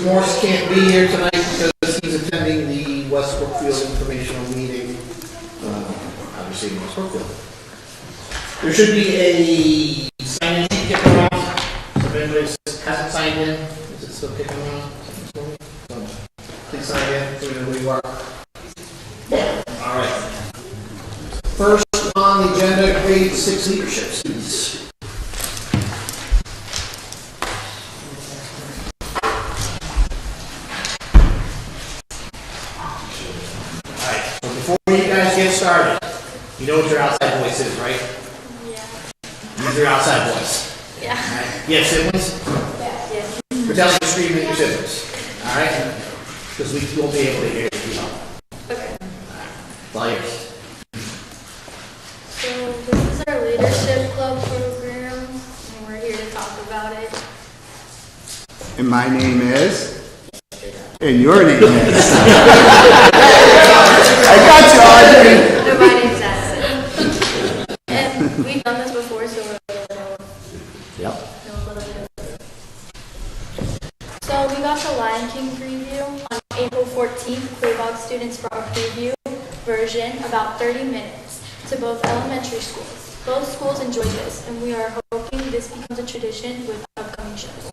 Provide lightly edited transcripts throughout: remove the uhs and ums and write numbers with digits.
Morse can't be here tonight because he's attending the West Brookfield informational meeting. Obviously in West Brookfield. There should be a sign-in sheet kicking around. So if anybody hasn't signed in, is it still kicking around? So please sign in so we know who you are. All right. First on the agenda, grade 6 leadership students. Before you guys get started, you know what your outside voice is, right? Yeah. Use your outside voice. Yeah. Right. You have siblings? Yeah. Yes. Pretend like you're screaming at your siblings. All right? Because we won't be able to hear you. Okay. All right. So this is our leadership club program, and we're here to talk about it. And my name is? And your name is? I got you, Audrey. No, my name's Addison. And we've done this before, so we're a little bit. So we got the Lion King preview on April 14th. Quaboag students brought a preview version, about 30 minutes, to both elementary schools. Both schools enjoyed this, and we are hoping this becomes a tradition with upcoming shows.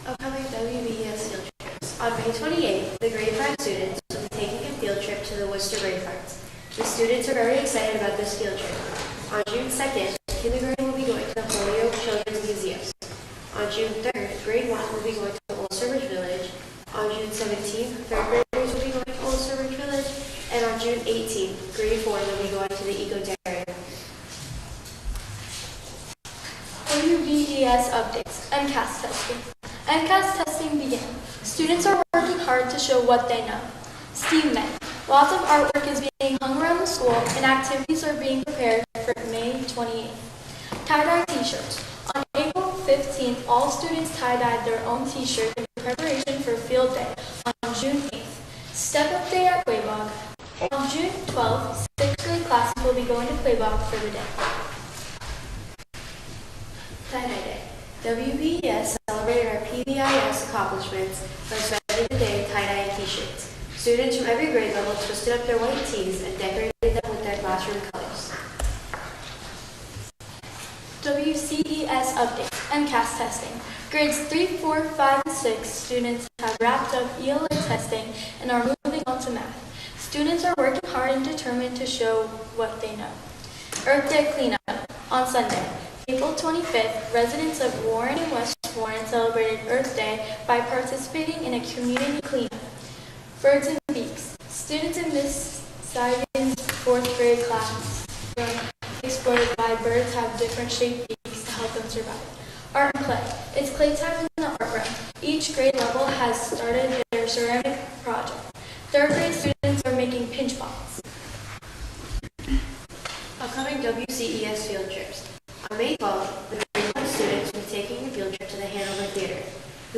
Upcoming WBES field trips. On May 28th, the grade 5 students will be taking a field trip to the Worcester Gravehearts. The students are very excited about this field trip. On June 2nd, kindergarten will be going to the Polio Children's Museums. On June 3rd, grade 1 will be going to Old Sturbridge Village. On June 17th, 3rd graders will be going to Old Sturbridge Village. And on June 18th, grade 4 will be going to the Eco Dairy. WBES updates. MCAS testing. MCAS testing began. Students are working hard to show what they know. STEAM May. Lots of artwork is being hung around the school, and activities are being prepared for May 28th. Tie-dye t-shirts. On April 15th, all students tie-dyed their own t-shirt in preparation for field day on June 8th. Step-up day at Quaboag. On June 12th, 6th grade classes will be going to Quaboag for the day. Tie-dye day. WBES celebrated our PBIS accomplishments by spending the day tie-dyeing t-shirts. Students from every grade level twisted up their white tees and decorated them with their classroom colors. WCES updates. MCAS testing. Grades 3, 4, 5, and 6 students have wrapped up ELA testing and are moving on to math. Students are working hard and determined to show what they know. Earth Day cleanup on Sunday. April 25th, residents of Warren and West Warren celebrated Earth Day by participating in a community cleanup. Birds and beaks. Students in Miss Sagan's 4th grade class explored why birds have different shaped beaks to help them survive. Art and play. It's clay time in the art room. Each grade level has started their ceramic project. 3rd grade students are making pinch pots. Upcoming WCES field trips. On May 12th, the grade 1 students will be taking a field trip to the Hanover Theater.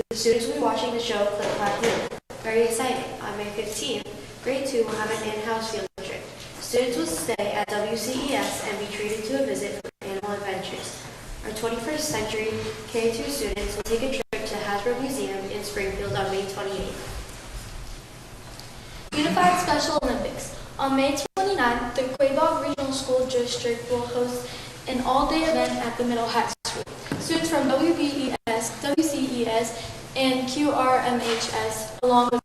The students will be watching the show Clip Clap Boom. Very exciting. On May 15th, grade 2 will have an in-house field trip. Students will stay at WCES and be treated to a visit for animal adventures. Our 21st century K2 students will take a trip to Hasbro Museum in Springfield on May 28th. Unified Special Olympics. On May 29th, the Quaboag Regional School District will host an all-day event at the middle high school. Students from WBES, WCES, and QRMHS, along with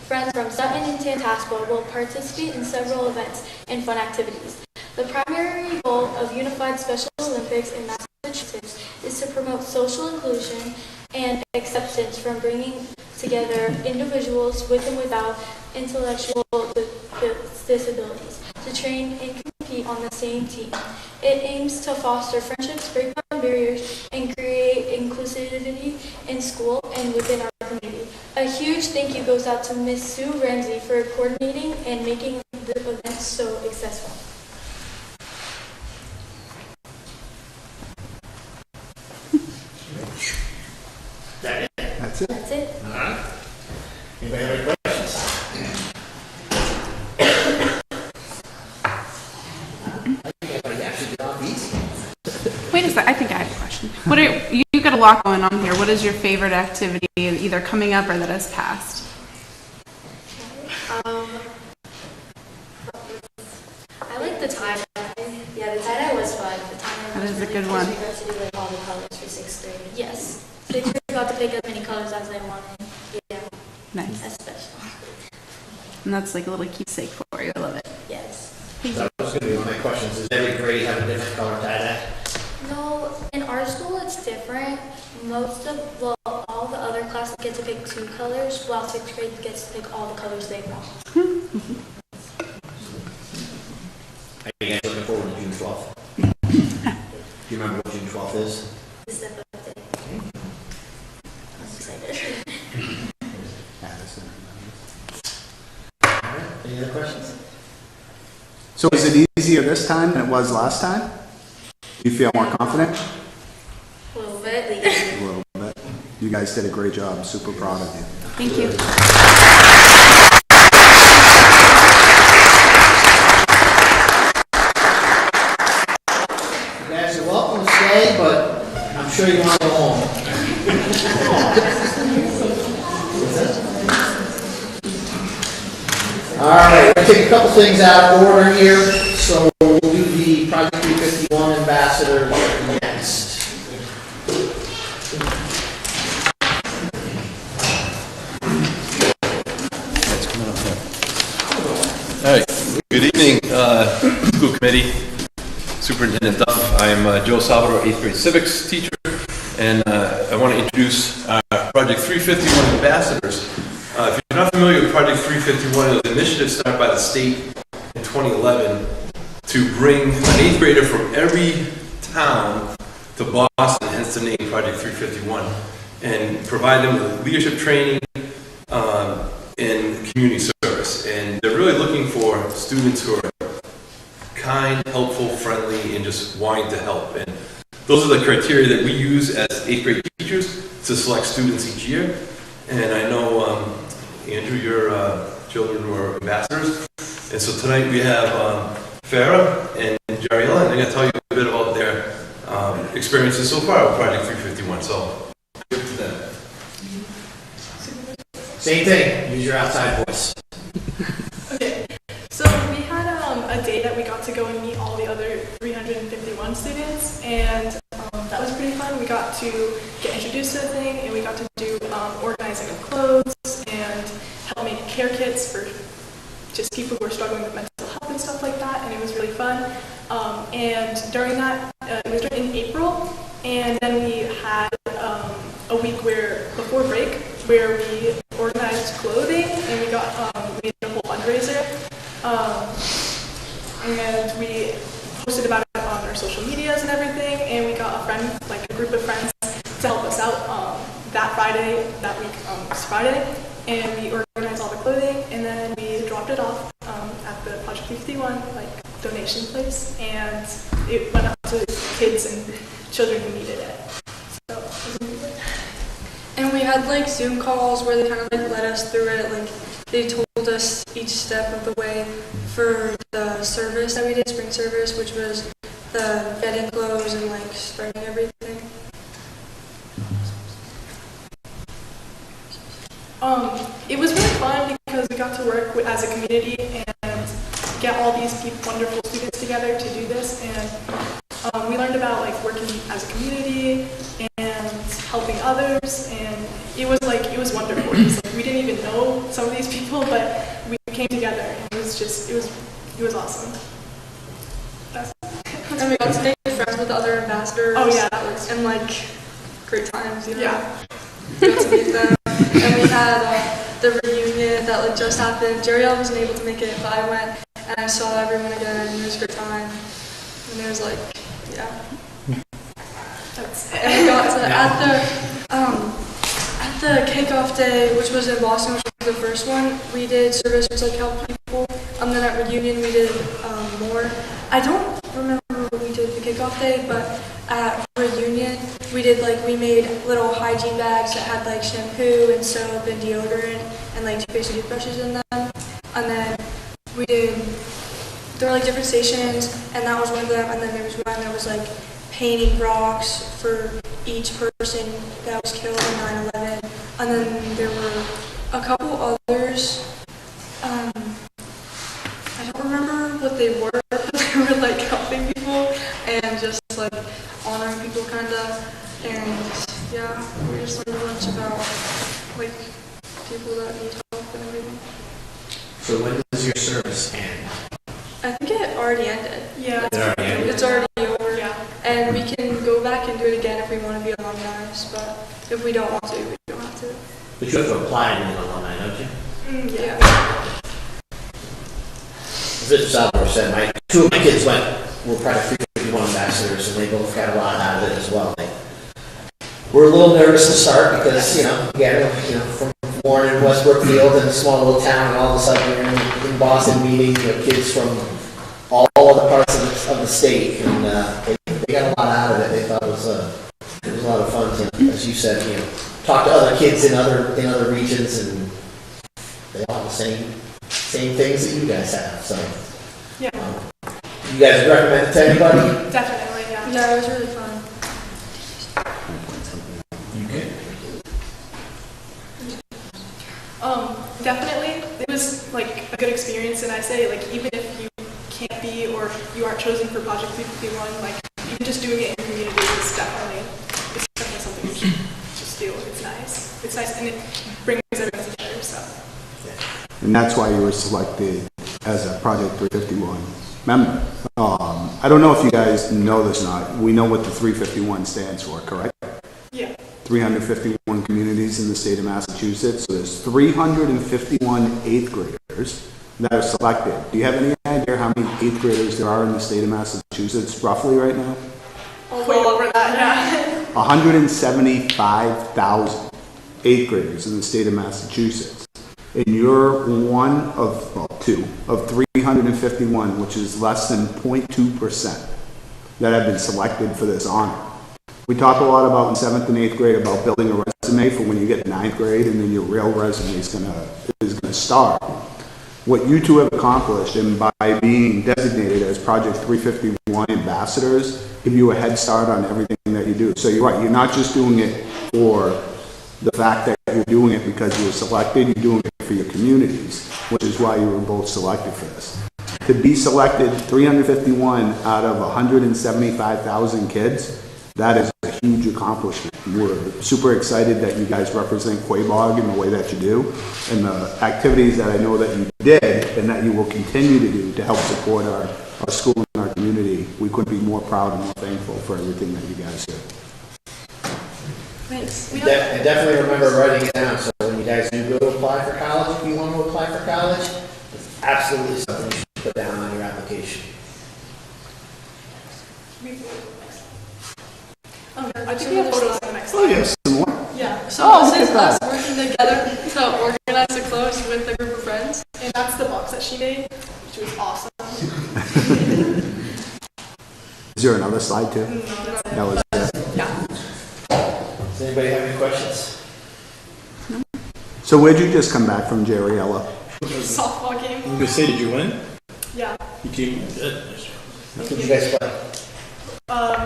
friends from Sutton and Tantasco, will participate in several events and fun activities. The primary goal of Unified Special Olympics in Massachusetts is to promote social inclusion and acceptance from bringing together individuals with and without intellectual disabilities to train and compete on the same team. It aims to foster friendships, break down barriers, and create inclusivity in school and within our community. A huge thank you goes out to Ms. Sue Ramsey for coordinating and making the event so successful. That's it. That's it. All right. Anybody have any questions? Wait a second, I think I have a question. What are, you got a lot going on here. What is your favorite activity, either coming up or that has passed? I like the tie-dye. Yeah, the tie-dye was fun. The tie-dye That was is a really good fun. one. We got to do like all the colors for 6th grade. Yes. They got to pick as many colors as they wanted. Yeah, Nice. That's special. And that's like a little keepsake for you. I love it. Yes. That was going to be one of my questions. Does every grade have a different color tie-dye? No, in our school it's different. All the other classes get to pick 2 colors, while 6th grade gets to pick all the colors they want. Are you guys looking forward to June 12th? Do you remember what June 12th is? the step up day. I'm excited. All right, any other questions? So is it easier this time than it was last time? Do you feel more confident? A little bit, at least. A little bit. You guys did a great job. I'm super proud of you. Thank you. You guys are welcome to stay, but I'm sure you want to go home. All right, we'll take a couple things out of order here. So we'll do the Project 351 ambassador next. All right, good evening, school committee, Superintendent Duff. I'm Joe Salvador, 8th grade civics teacher, and I want to introduce Project 351 ambassadors. If you're not familiar with Project 351, it was an initiative started by the state in 2011 to bring an 8th grader from every town to Boston, hence the name Project 351, and provide them with leadership training in community service. And they're really looking for students who are kind, helpful, friendly, and just wanting to help. And those are the criteria that we use as 8th grade teachers to select students each year. And I know, Andrew, your children were ambassadors. And so tonight we have Farah and Jariella, and they're going to tell you a bit about their experiences so far with Project 351. So, give it to them. Same thing, use your outside voice. Okay, so we had a day that we got to go and meet all the other 351 students, and that was pretty fun. We got to get introduced to the thing, and we got to do organizing of clothes and help make care kits for just people who are struggling with mental health and stuff like that, and it was really fun. And during that, it was in April, and then we had a week before break, where we organized clothing, and we made a whole fundraiser, and we posted about it on our social medias and everything, and we got a group of friends to help us out that week was Friday, and we organized all the clothing, and then we dropped it off at the Project 51 donation place, and it went out to kids and children who needed it. So it was amazing. And we had Zoom calls where they kind of led us through it. They told us each step of the way for the service that we did, spring service, which was the getting clothes and starting everything. It was really fun because we got to work as a community and get all these wonderful students together to do this, and we learned about working as a community and helping others, and it was wonderful. We didn't even know some of these people, but we came together, and it was awesome. And we got to make friends with other ambassadors. Oh yeah, that was and great times, yeah. We got to meet them. And we had the reunion that just happened. Jariel wasn't able to make it, but I went and I saw everyone again, and it was a great time. And it was yeah. And we got to at the kickoff day, which was in Boston, which was the first one, we did service to help people. And then at reunion we did more. I don't remember what we did the kickoff day, but at reunion we did we made little hygiene bags that had shampoo and soap and deodorant and toothpaste and toothbrushes in them. And then there were different stations, and that was one of them. And then there was one that was painting rocks for each person that was killed in 9/11, and then there were a couple others. I don't remember what they were, but they were like helping people and just like honoring people, kinda. And yeah, we just learned a bunch about like people that need help and everything. So when does your service end? I think it already ended. Yeah. It already ended? It's already over. Yeah. And we can go back and do it again if we want to be alumni, but if we don't want to, we don't have to. But you have to apply to be an alumni, don't you? Yeah. As Mr. Salvador said, two of my kids were Project 351 ambassadors, and they both got a lot out of it as well. We're a little nervous to start because, from born in West Brookfield in a small little town, and all of a sudden you're in Boston meeting kids from all other parts of the state, and they got a lot out of it. They thought it was a lot of fun to, as you said, talk to other kids in other regions, and they all have the same things that you guys have. So, Yeah. You guys recommend it to anybody? Definitely, yeah. Yeah, it was really fun. Definitely. It was like a good experience, and I say like even if you can't be or you aren't chosen for Project 351, like even just doing it in your community is definitely something you should just do. It's nice. It's nice, and it brings everyone together. So. And that's why you were selected as a Project 351 member. I don't know if you guys know this or not. We know what the 351 stands for, correct? Yeah. 351 communities in the state of Massachusetts. So there's 351 8th graders that are selected. Do you have any idea how many 8th graders there are in the state of Massachusetts roughly right now? Way over that, yeah. 175,000 8th graders in the state of Massachusetts. And you're one of, two of 351, which is less than 0.2% that have been selected for this honor. We talk a lot about in 7th and 8th grade about building a resume for when you get to 9th grade, and then your real resume is gonna start. What you two have accomplished, and by being designated as Project 351 ambassadors, give you a head start on everything that you do. So you're right, you're not just doing it for the fact that you're doing it because you were selected, you're doing it for your communities, which is why you were both selected for this. To be selected 351 out of 175,000 kids, that is a huge accomplishment. We're super excited that you guys represent Quaboag in the way that you do, and the activities that I know that you did and that you will continue to do to help support our school and our community. We couldn't be more proud and more thankful for everything that you guys do. Thanks. I definitely remember writing it down, so when you guys do go to apply for college, if you want to apply for college, it's absolutely something you should put down on your application. I think we have photos on the next Oh, slide. yes, some more. Yeah. So Oh, this is look at us working together to organize the clothes with a group of friends. And that's the box that she made, which was awesome. Is there another slide too? No, that's it. That was it. Yeah. Does anybody have any questions? So where'd you just come back from, Jerriella? Softball game. I'm gonna say, did you win? Yeah. You came good. What did you guys play?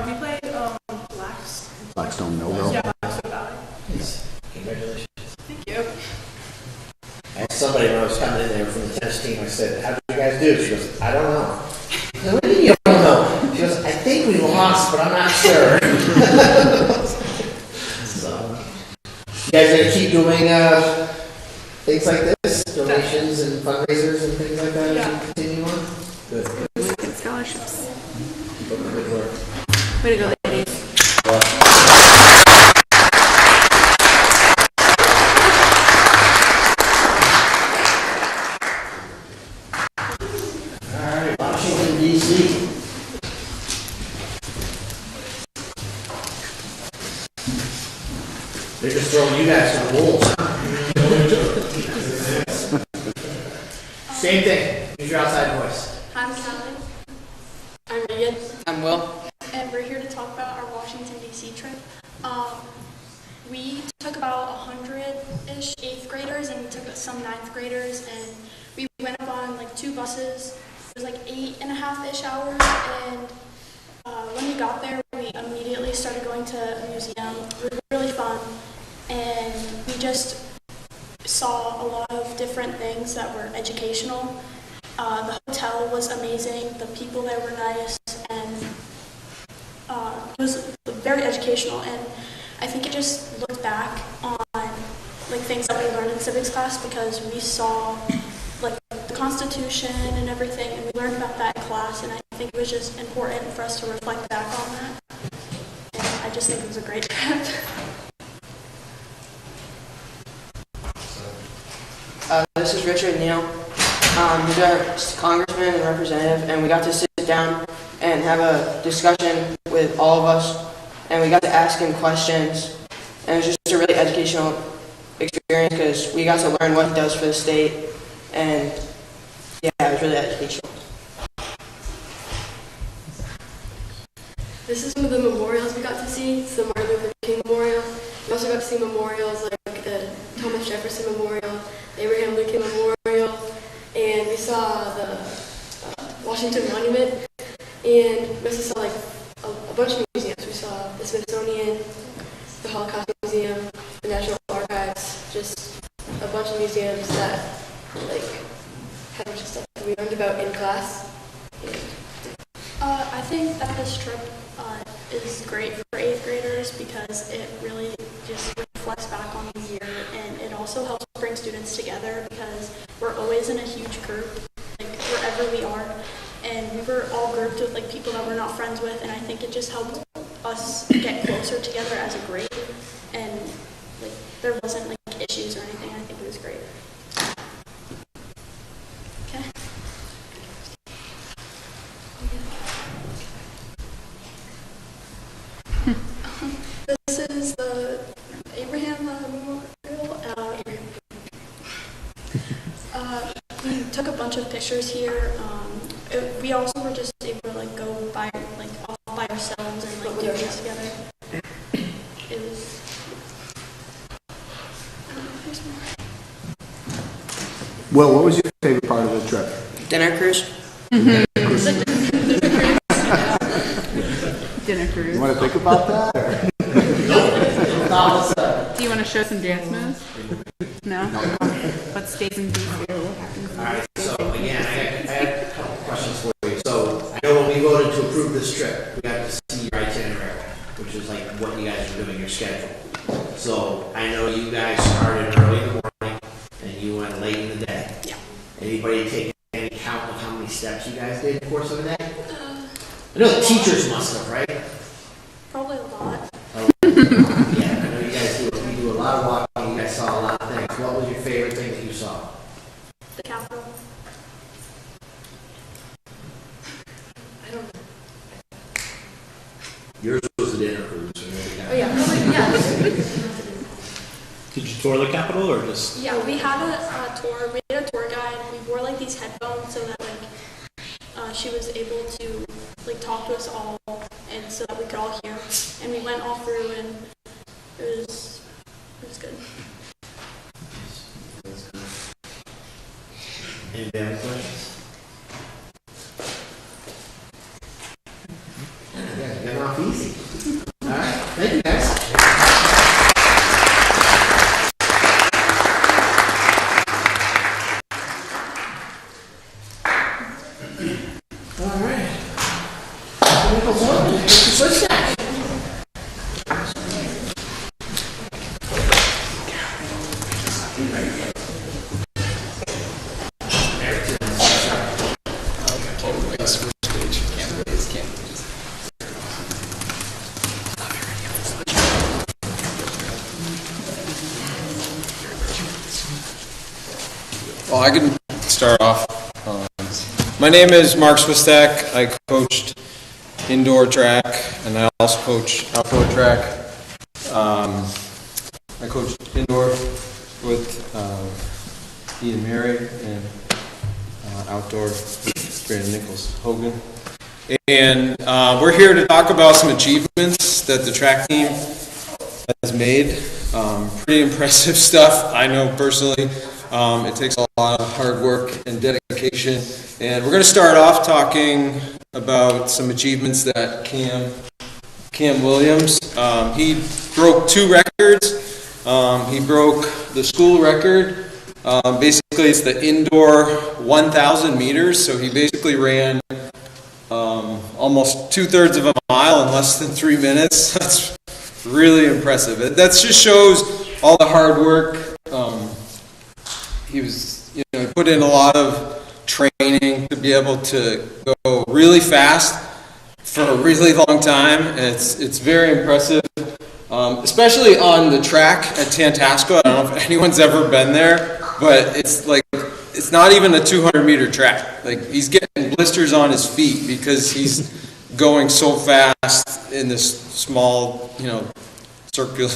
We played Blackstone Millville. Yeah, Blackstone Valley. Congratulations. Thank you. I had somebody when I was coming in there from the tennis team, I said, how did you guys do? She goes, I don't know. I said, what do you mean you don't know? She goes, I think we lost, but I'm not sure. So, you guys gonna keep doing things like this, donations and fundraisers and things like that as you continue on? Good. Get scholarships. Good work. Way to go, ladies. Alright, Washington DC. They're just throwing you guys to the wolves, huh? Same thing, use your outside voice. I'm Callie, I'm Regan. I'm Will. and we're here to talk about our Washington DC trip. We took about 100-ish 8th graders and we took some 9th graders, and we went up on like 2 buses. It was like 8.5-ish hours, and when we got there, we we immediately started going to a museum. It was really fun, and we just saw a lot of different things that were educational. The hotel was amazing, the people there were nice, and it was very educational, and I think it just looked back on like things that we learned in civics class, because we saw like the Constitution and everything, and we learned about that in class, and I think it was just important for us to reflect back on that. And I just think it was a great trip. This is Richard Neal. He's our congressman and representative, and we got to sit down and have a discussion with all of us, and we got to ask him questions, and it was just a really educational experience because we got to learn what he does for the state, and yeah, it was really educational. This is some of the memorials we got to see. It's the Martin Luther King Memorial. We also got to see memorials like the Thomas Jefferson Memorial, Abraham Lincoln Memorial, and we saw the Washington Monument, and we also saw like a bunch of museums. We saw the Smithsonian, the Holocaust Museum, the National Archives, just a bunch of museums that like had a bunch of stuff that we learned about in class. I think that this trip is great for 8th graders because it really just reflects back on the year, and it also helps bring students together because we're always in a huge group, like wherever we are, and we were all grouped with like people that we're not friends with, and I think it just helped us get closer together as a grade, and like there wasn't like issues or anything. I think it was great. Okay. This is the Abraham Memorial. We took a bunch of pictures here. We also were just able to like go by like all by ourselves and like do things together. It was. Here's more. Will, what was your favorite part of the trip? Dinner cruise. Dinner cruise. You want to think about that? Or? Do you want to show some dance moves? No? What stays in DC? Alright, so again, I had a couple questions for you. So I know when we voted to approve this trip, we got to see your itinerary, which is like what you guys are doing, your schedule. So I know you guys started early in the morning and you went late in the day. Yeah. Anybody take any count of how many steps you guys did in the course of the day? I know the teachers must have, right? Probably a lot. Yeah, I know you guys do a lot of walking, you guys saw a lot of things. What was your favorite thing that you saw? The Capitol. I don't know. Yours was the dinner cruise. So maybe Oh yeah, probably, yeah. Did you tour the Capitol or just? Yeah, we had a tour. We had a tour guide. We wore like these headphones so that like she was able to like talk to us all, and so that we could all hear. And we went all through, and it was good. Any other questions? Yeah, get off easy. All right, thank you guys. All right. What's that? Well, I can start off. My name is Mark Swistak. I coached indoor track, and I also coach outdoor track. I coached indoor with Ian and Mary, and outdoor with Brandon Nichols Hogan. And we're here to talk about some achievements that the track team has made. Pretty impressive stuff, I know personally. It takes a lot of hard work and dedication. And we're going to start off talking about some achievements that Cam Cam Williams. He broke 2 records. He broke the school record. Basically, it's the indoor 1,000 meters. So he basically ran almost 2/3 of a mile in less than 3 minutes. That's really impressive. That just shows all the hard work. He was, he put in a lot of training to be able to go really fast for a really long time. It's very impressive, especially on the track at Tantasco. I don't know if anyone's ever been there, but it's not even a 200-meter track. Like, he's getting blisters on his feet because he's going so fast in this small, circular,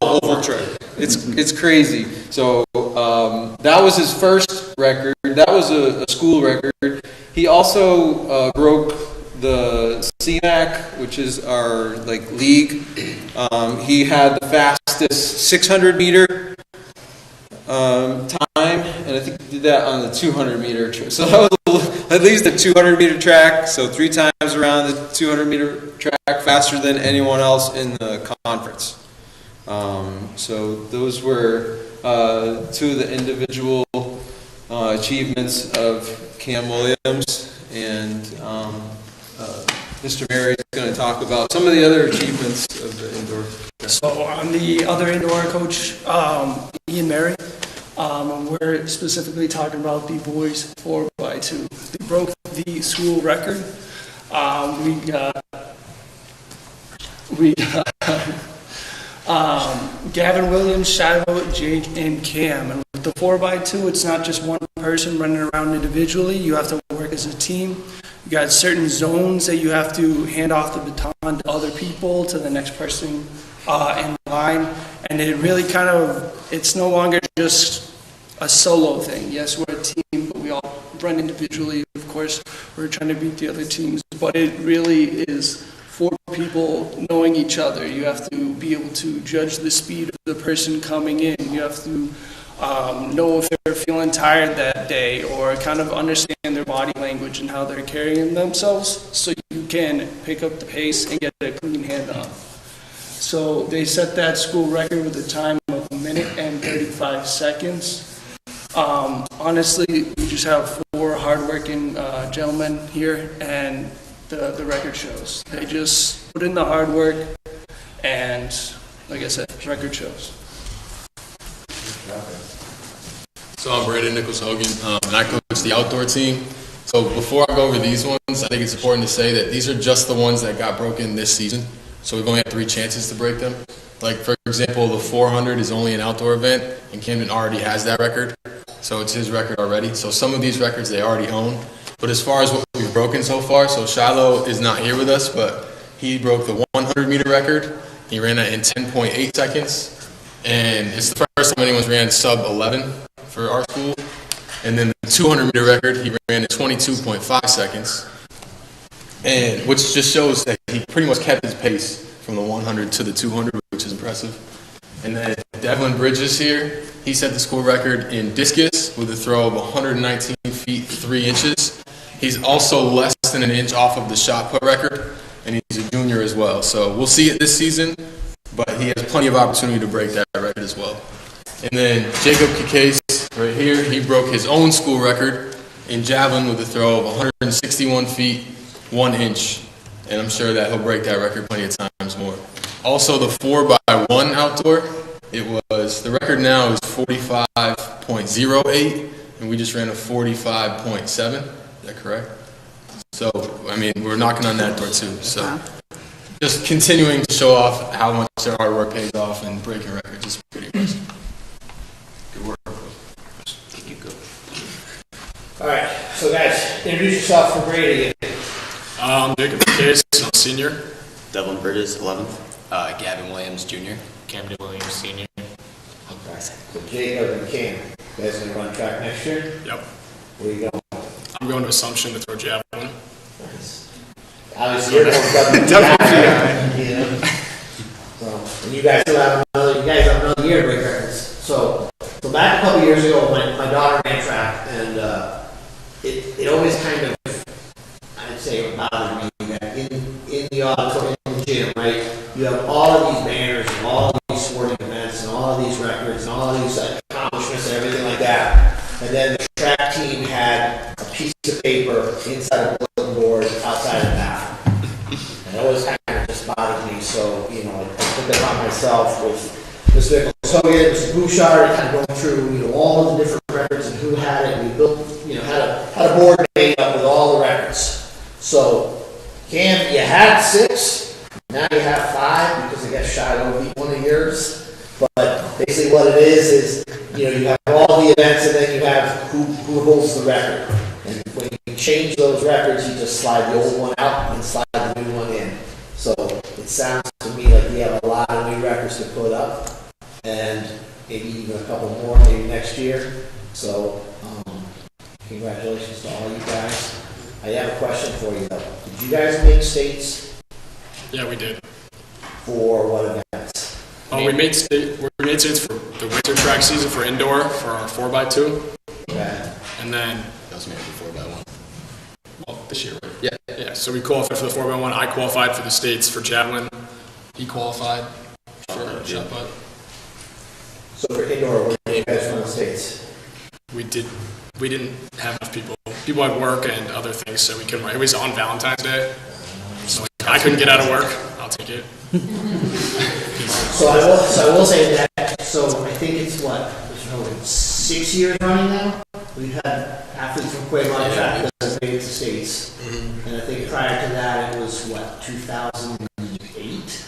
oval track. It's crazy. So that was his first record. That was a school record. He also broke the CMAC, which is our league. He had the fastest 600-meter time, and I think he did that on the 200-meter track. So that was at least a 200-meter track, so 3 times around the 200-meter track, faster than anyone else in the conference. So those were 2 of the individual achievements of Cam Williams, and Mr. Mary is going to talk about some of the other achievements of the indoor. So I'm the other indoor coach, Ian Mary. We're specifically talking about the boys 4x2. They broke the school record. Gavin Williams, Shadow, Jake, and Cam. And with the 4x2, it's not just one person running around individually. You have to work as a team. You got certain zones that you have to hand off the baton to other people, to the next person in line. And it really it's no longer just a solo thing. Yes, we're a team, but we all run individually. Of course, we're trying to beat the other teams, but it really is 4 people knowing each other. You have to be able to judge the speed of the person coming in. You have to know if they're feeling tired that day, or kind of understand their body language and how they're carrying themselves, so you can pick up the pace and get a clean handoff. So they set that school record with a time of 1 minute and 35 seconds. Honestly, we just have 4 hardworking gentlemen here, and the record shows. They just put in the hard work, and like I said, the record shows. So I'm Brandon Nichols-Hogan, and I coach the outdoor team. So before I go over these ones, I think it's important to say that these are just the ones that got broken this season. So we've only had 3 chances to break them. Like, for example, the 400 is only an outdoor event, and Camden already has that record. So it's his record already. So some of these records they already own. But as far as what we've broken so far, so Shiloh is not here with us, but he broke the 100-meter record. He ran that in 10.8 seconds. And it's the first time anyone's ran sub-11 for our school. And then the 200-meter record, he ran in 22.5 seconds. And which just shows that he pretty much kept his pace from the 100 to the 200, which is impressive. And then Devlin Bridges here, he set the school record in discus with a throw of 119 feet 3 inches. He's also less than an inch off of the shot put record, and he's a junior as well. So we'll see it this season, but he has plenty of opportunity to break that record as well. And then Jacob Kikase right here, he broke his own school record in javelin with a throw of 161 feet 1 inch, and I'm sure that he'll break that record plenty of times more. Also, the 4x1 outdoor, the record now is 45.08, and we just ran a 45.7. Is that correct? So, I mean, we're knocking on that door too. So, just continuing to show off how much their hard work pays off and breaking records is pretty impressive. Good work. Thank you. Good. All right, so guys, introduce yourself for Brady. Jacob Case, senior. Devlin Bridges, 11th. Gavin Williams, junior. Camden Williams, senior. Okay. So Jacob and Cam, you guys gonna run track next year? Yep. Where you going? I'm going to Assumption to throw javelin. Nice. Obviously, you're going to definitely. So, and you guys still have another year to break records. So back a couple years ago, my daughter ran track, and it always kind of, I'd say, bothered me that in the the auditorium, in the gym, right? You have all of these banners and all of these sporting events and all of these records and all of these accomplishments and everything like that. And then the track team had a piece of paper inside a bulletin board outside of the bathroom. And it always kind of just bothered me, so, you know, I took it upon myself with Mr. Nicholas Hogan, Mr. Bouchard, kind of going through, you know, all of the different records and who had it. We built, you know, had a board made up with all the records. So, Cam, you had 6, now you have 5 because I guess Shiloh beat one of yours. But basically what it is, you know, you have all the events and then you have who holds the record. And when you change those records, you just slide the old one out and slide the new one in. So it sounds to me like we have a lot of new records to put up, and maybe even a couple more maybe next year. So congratulations to all you guys. I have a question for you though. Did you guys make states? Yeah, we did. For what events? We made states for the winter track season for indoor for our 4x2. Okay. And then that was maybe 4x1. Well, this year, right? Yeah. Yeah. So we qualified for the 4x1. I qualified for the states for javelin. He qualified for shot put. So for indoor, what did you guys run the states? We didn't have enough people. People had work and other things, so we couldn't run. It was on Valentine's Day, so I couldn't get out of work. I'll take it. So I will say that. So I think it's what, 6 years running now. We've had athletes from Quaboag track that have made it to states, and I think prior to that it was what, 2008,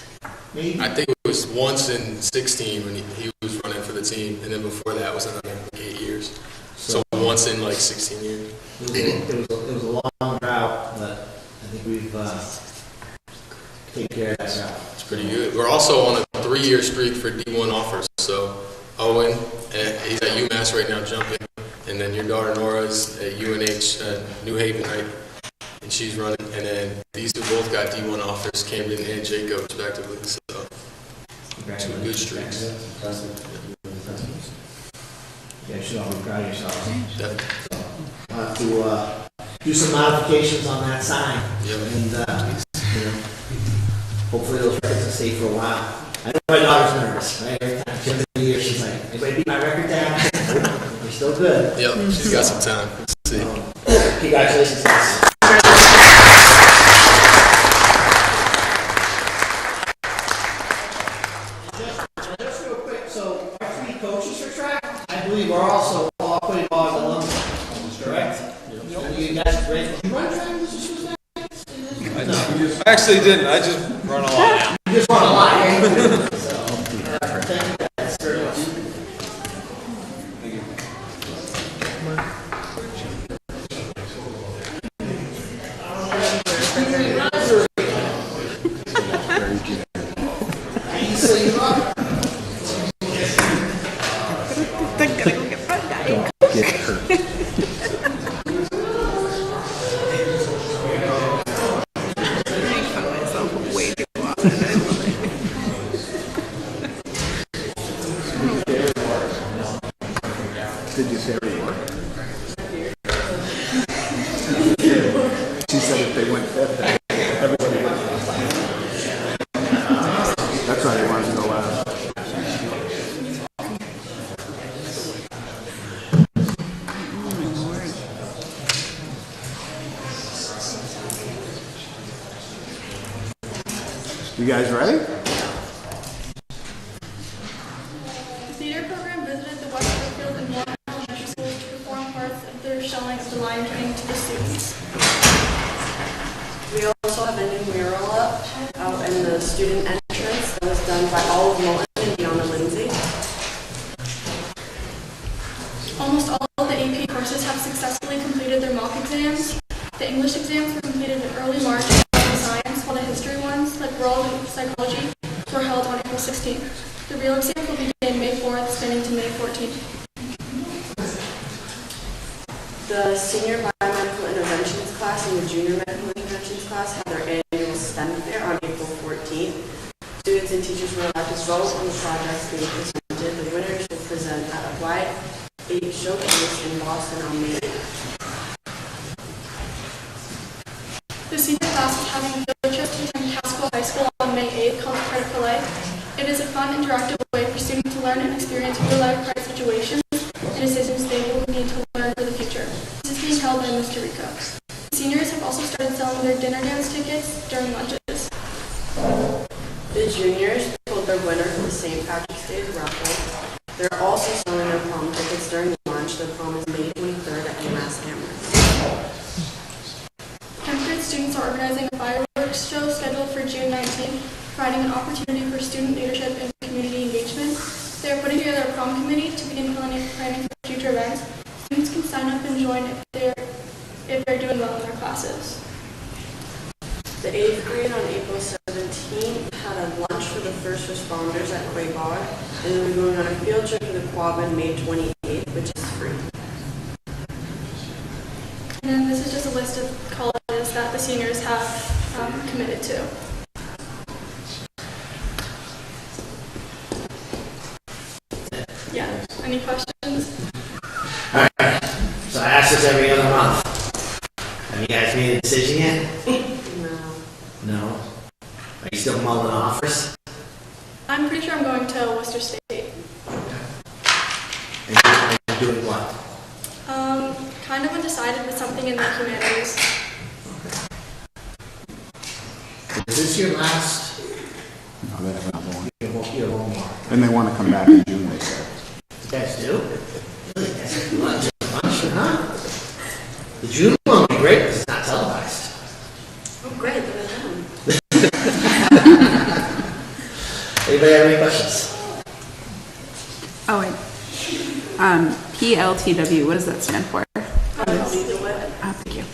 maybe. I think it was once in 16 when he was running for the team, and then before that was another 8 years. So once in like 16 years. It was a long drought, but I think we've taken care of that drought. It's pretty good. We're also on a 3-year streak for D1 offers. So Owen, he's at UMass right now jumping, and then your daughter Nora's at UNH New Haven, right? And she's running, and then these two both got D1 offers, Camden and Jacob, respectively. So 2 good streaks. Yeah, you should all be proud of yourself. I'll have to do some modifications on that sign. Yep. And you know, hopefully those records will stay for a while. I know my daughter's nervous, right? Every time she comes in the year, she's like, anybody beat my record tag? We're still good. Yep, she's got some time. Let's see. Congratulations, guys. Just real quick, so our 3 coaches for track, I believe are also all Quaboag alumni, correct? Yep. You guys ready? Did you run track? I actually didn't. I just run a lot. You just run a lot. Thank you guys very much. Did you say it work? She said if they went fifth, then everybody went fifth. That's why they wanted to go last. You guys ready? The theater program visited the West Brookfield and Warren Elementary Schools to perform parts of their showing of The Lion King to the students. We also have a new mural up out in the student entrance that was done by Olive Moulton and Deanna Lindsay. Almost all of the AP courses have successfully completed their mock exams. The English exams were completed in early March in science, while the history ones, like world and psychology, were held on April 16th. The real exam will begin May 4th, spinning to May 14th. The senior biomedical interventions class and the junior medical interventions class had their annual STEM fair on April 14th. Students and teachers were allowed to vote on the projects being presented. The winners will present at a wide showcase in Boston on May 8th. The senior class is having field trips to attend It is a fun, interactive way for students to learn and experience real-life crisis situations and decisions they will need to learn for the future. This is being held by Mr. Rico. Seniors have also started selling their dinner dance tickets during lunches. The juniors pulled their winner for the St. Patrick's Day raffle. They're also selling their prom tickets during lunch. The prom is May 23rd at UMass Amherst. 10th grade students are organizing a fireworks show scheduled for June 19th, providing an opportunity for student leadership and community engagement. They are putting together a prom committee to begin planning for future events. Students can sign up and join if they're doing well in their classes. The 8th grade on April 17th had a lunch for the first responders at Quaboag, and then we're going on a field trip to the Quaboag May 28th, which is free. And then this is just a list of colleges that the seniors have committed to. Yeah, any questions? All right, so I ask this every other month. Have you guys made a decision yet? No. Are you still mulling offers? I'm pretty sure I'm going to Worcester State. And you're doing what? Kind of undecided with something in the humanities. Is this your last? No, they have another one. You have one more. And they want to come back in June, they said. You guys do? Really? That's lunch, huh? The June one will be great because it's not televised. Oh, great, look at them. Anybody have any questions? Oh, wait. PLTW, what does that stand for? Thank you.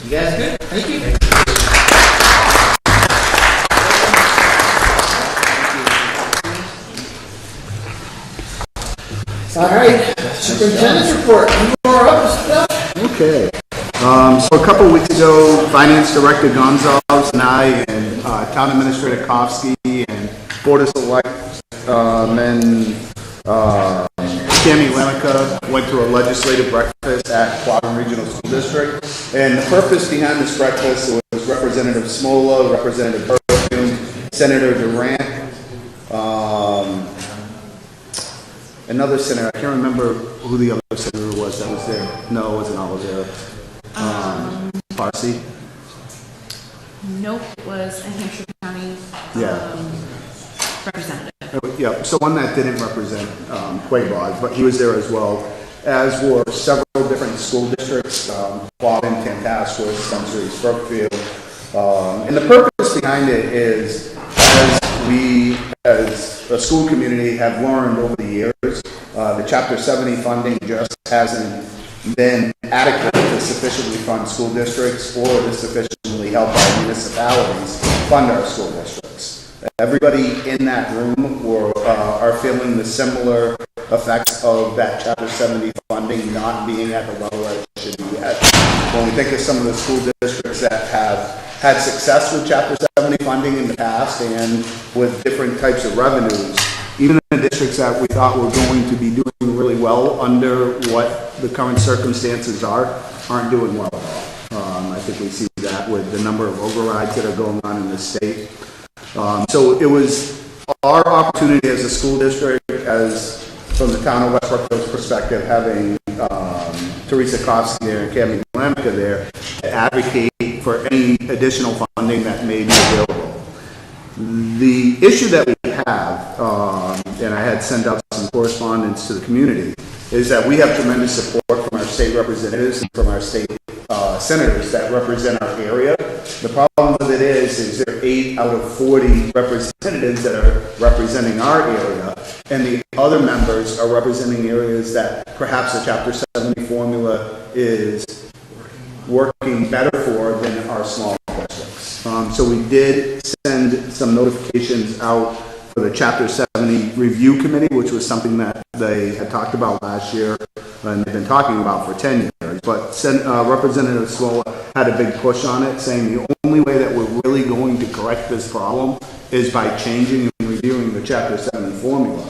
You guys good? Thank you. All right, superintendent's report. You more up stuff? Okay. So a couple of weeks ago, Finance Director Gonzalez and I and Town Administrator Kofsky and Board of Selectmen Tammy Lenica went to a legislative breakfast at Quaboag Regional School District. And the purpose behind this breakfast was Representative Smola, Representative Perfume, Senator Durant, another senator, I can't remember who the other senator was that was there. No, it wasn't all there. Parsi? Nope, was a Hampshire County representative. Yeah, so one that didn't represent Quaboag, but he was there as well, as were several different school districts, Quabbin, Kankaswith, Spencer, Brookfield. And the purpose behind it is, as we, as a school community, have learned over the years, the Chapter 70 funding just hasn't been adequate to sufficiently fund school districts or to sufficiently help our municipalities fund our school districts. Everybody in that room are feeling the similar effects of that Chapter 70 funding not being at the level that it should be at. When we think of some of the school districts that have had success with Chapter 70 funding in the past and with different types of revenues, even the districts that we thought were going to be doing really well under what the current circumstances aren't doing well at all. I think we see that with the number of overrides that are going on in the state. So it was our opportunity as a school district, as from the town of West Brookfield's perspective, having Teresa Kofsky there and Cami Lamka there, to advocate for any additional funding that may be available. The issue that we have, and I had sent out some correspondence to the community, is that we have tremendous support from our state representatives and from our state senators that represent our area. The problem with it is there are 8 out of 40 representatives that are representing our area, and the other members are representing areas that perhaps the Chapter 70 formula is working better for than our small districts. So we did send some notifications out for the Chapter 70 Review Committee, which was something that they had talked about last year and they've been talking about for 10 years. But Representative Swola had a big push on it, saying the only way that we're really going to correct this problem is by changing and reviewing the Chapter 70 formula.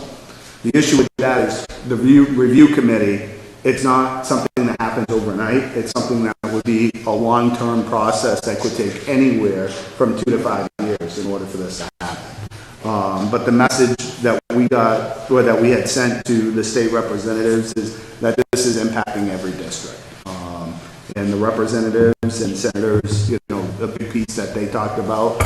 The issue with that is the review committee, it's not something that happens happens overnight. It's something that would be a long-term process that could take anywhere from 2 to 5 years in order for this to happen. But the message that we got, or that we had sent to the state representatives, is that this is impacting every district. And the representatives and senators, you know, a big piece that they talked about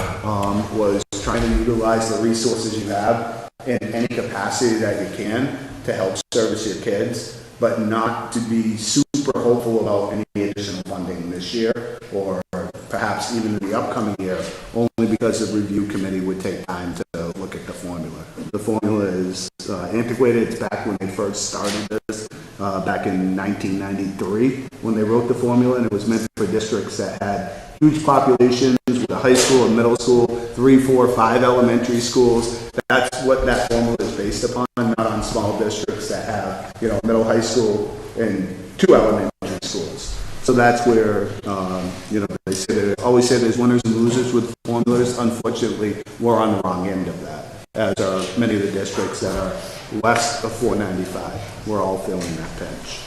was trying to utilize the resources you have in any capacity that you can to help service your kids, but not to be super hopeful about any additional funding this year or perhaps even in the upcoming year, only because the review committee would take time to look at the formula. The formula is antiquated. It's back when they first started this, back in 1993, when they wrote the formula, and it was meant for districts that had huge populations with a high school, a middle school, 3, 4, 5 elementary schools. That's what that formula is based upon, not on small districts that have, you know, middle, high school, and 2 elementary schools. So that's where, you know, they always say there's winners and losers with formulas. Unfortunately, we're on the wrong end of that, as are many of the districts that are west of 495. We're all feeling that pinch.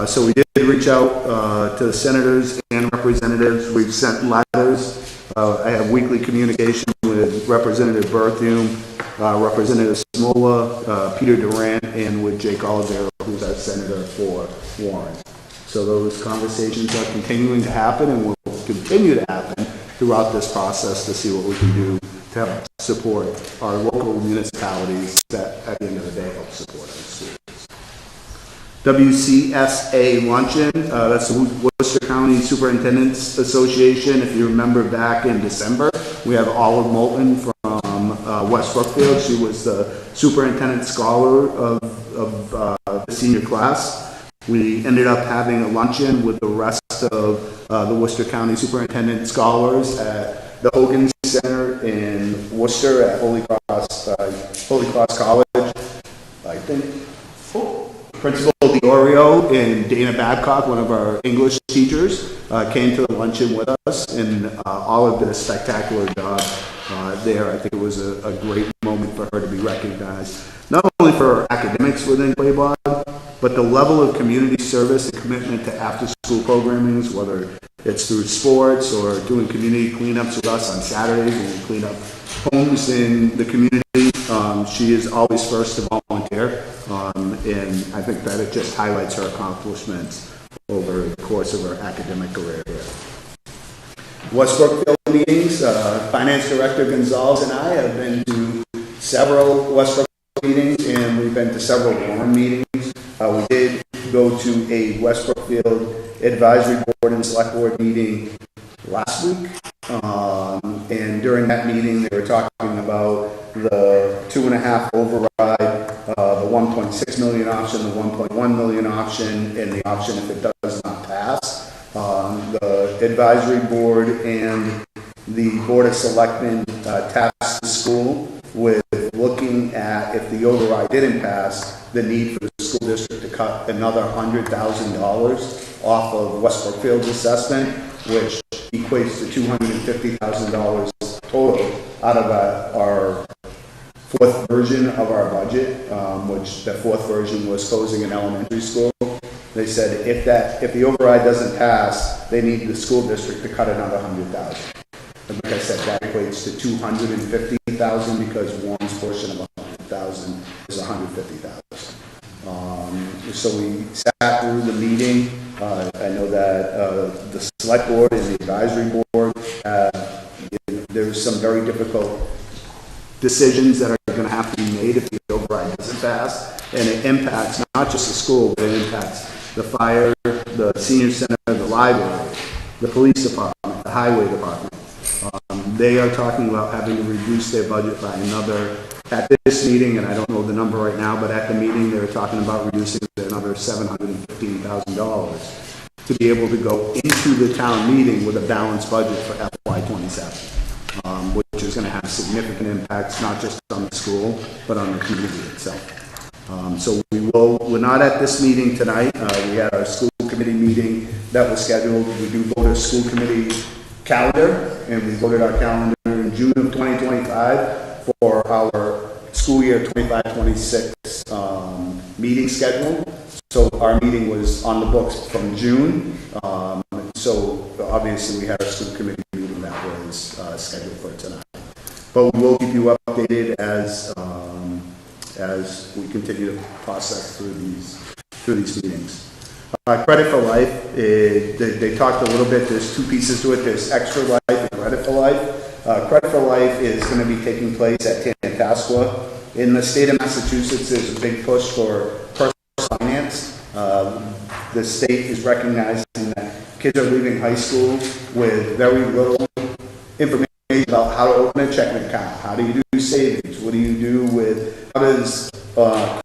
So we did reach out to the senators and representatives. We've sent letters. I have weekly communication with Representative Berthium, Representative Smola, Peter Durant, and with Jake Oliver, who's our senator for Warren. So those conversations are continuing to happen and will continue to happen throughout this process to see what we can do to help support our local municipalities that at the end of the day help support our schools. WCSA Luncheon, that's the Worcester County Superintendents Association. If you remember back in December, we have Olive Moulton from West Brookfield. She was the Superintendent Scholar of the senior class. We ended up having a luncheon with the rest of the Worcester County Superintendent Scholars at the Hogan Center in Worcester at Holy Cross College. I think Principal DiOrio and Dana Babcock, one of our English teachers, came to the luncheon with us, and Olive did a spectacular job there. I think it was a great moment for her to be recognized, not only for her academics within Quaboag, but the level of community service and commitment to after-school programming, whether it's through sports or doing community cleanups with us on Saturdays when we clean up homes in the community. She is always first to volunteer, and I think that it just highlights her accomplishments over the course of her academic career here. West Brookfield meetings, Finance Director Gonzalez and I have been to several West Brookfield meetings, and we've been to several Warren meetings. We did go to a West Brookfield Advisory Board and Select Board meeting last week, and during that meeting they were talking about the 2.5 override, the 1.6 million option, the 1.1 million option, and the option if it does not pass. The Advisory Board and the Board of Selectmen tasked the school with looking at, if the override didn't pass, the need for the school district to cut another $100,000 off of West Brookfield's assessment, which equates to $250,000 total out of our fourth version of our budget, which the fourth version was closing an elementary school. They said if the override doesn't pass, they need the school district to cut another $100,000. And like I said, that equates to $250,000 because Warren's portion of $100,000 is $150,000. So we sat through the meeting. I know that the select board and the advisory board, there's some very difficult decisions that are going to have to be made if the override doesn't pass, and it impacts not just the school, but it impacts the fire, the senior center, the library, the police department, the highway department. They are talking about having to reduce their budget by another, at this meeting, and I don't know the number right now, but at the meeting they were talking about reducing it another $715,000 to be able to go into the town meeting with a balanced budget for FY27, which is going to have significant impacts not just on the school, but on the community itself. So we're not at this meeting tonight. We had our school committee meeting that was scheduled. We do vote a school committee calendar, and we voted our calendar in June of 2025 for our school year 25-26 meeting schedule. So So our meeting was on the books from June. So obviously we had our school committee meeting that was scheduled for tonight. But we will keep you updated as we continue to process through these meetings. Credit for Life, they talked a little bit, there's two pieces to it, there's Extra Life and Credit for Life. Credit for Life is going to be taking place at Tantascwa. In the state of Massachusetts, there's a big push for personal finance. The state is recognizing that kids are leaving high school with very little information about how to open a checking account, how do you do savings, what do you do with, how does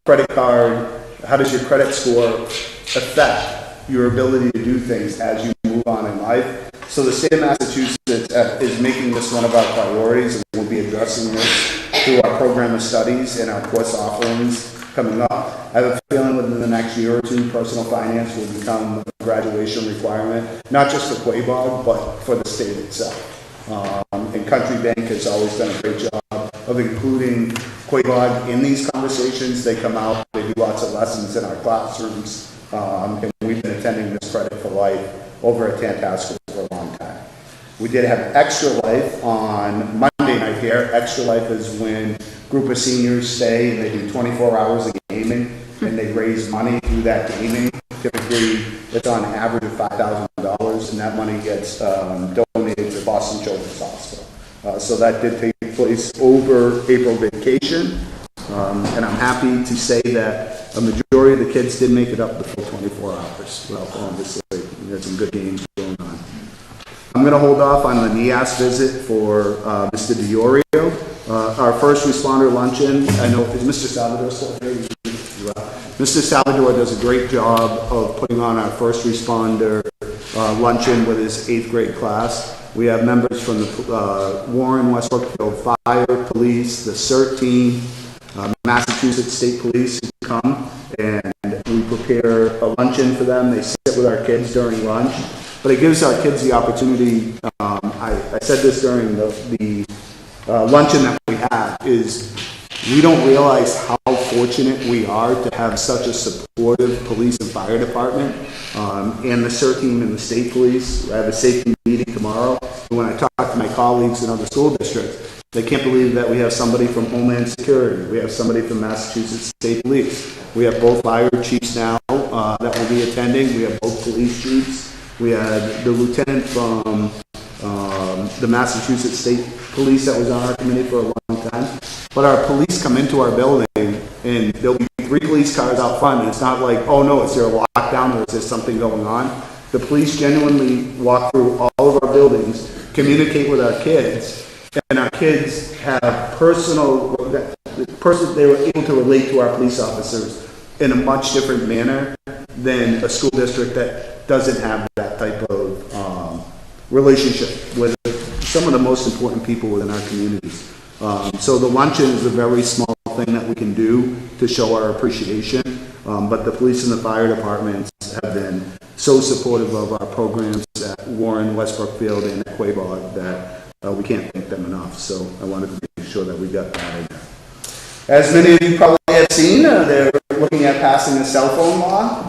credit card, how does your credit score affect your ability to do things as you move on in life. So the state of Massachusetts is making this one of our priorities, and we'll be addressing this through our program of studies and our course offerings coming up. I have a feeling within the next year or two, personal finance will become a graduation requirement, not just for Quaboag, but for the state itself. And Country Bank has always done a great job of including Quaboag in these conversations. They come out, they do lots of lessons in our classrooms, and we've been attending this Credit for Life over at Tantascwa for a long time. We did have Extra Life on Monday night here. Extra Life is when a group of seniors stay and they do 24 hours of gaming and they raise money through that gaming. Typically, it's on average of $5,000, and that money gets donated to Boston Children's Hospital. So that did take place over April vacation, and I'm happy to say that a majority of the kids did make it up the full 24 hours. Well, obviously, we had some good games going on. I'm going to hold off on the NIAS visit for Mr. DiOrio. Our first responder luncheon, I know, is Mr. Salvador still here? Mr. Salvador does a great job of putting on our first responder luncheon with his 8th grade class. We have members from the Warren, West Brookfield Fire, Police, the CERT team, Massachusetts State Police who come, and we prepare a luncheon for them. They sit with our kids during lunch, but it gives our kids the opportunity, I said this during the luncheon that we have, is we don't realize how fortunate we are to have such a supportive police and fire department, and the CERT team and the state police. I have a safety meeting tomorrow, and when I talk to my colleagues in other school districts, they can't believe that we have somebody from Homeland Security, we have somebody from Massachusetts State Police, we have both fire chiefs now that will be attending, we have both police chiefs, we had the lieutenant from the Massachusetts State Police that was on our committee for a long time. But our police come into our building and there'll be 3 police cars out front, and it's not like, oh no, is there a lockdown or is there something going on? The police genuinely walk through all of our buildings, communicate with our kids, and our kids have they were able to relate to our police officers in a much different manner than a school district that doesn't have that type of relationship with some of the most important people within our communities. So the luncheon is a very small thing that we can do to show our appreciation, but the police and the fire departments have been so supportive of our programs at Warren, West Brookfield, and at Quaboag that we can't thank them enough. So I wanted to make sure that we got that in there. As many of you probably have seen, they're looking at passing a cell phone law.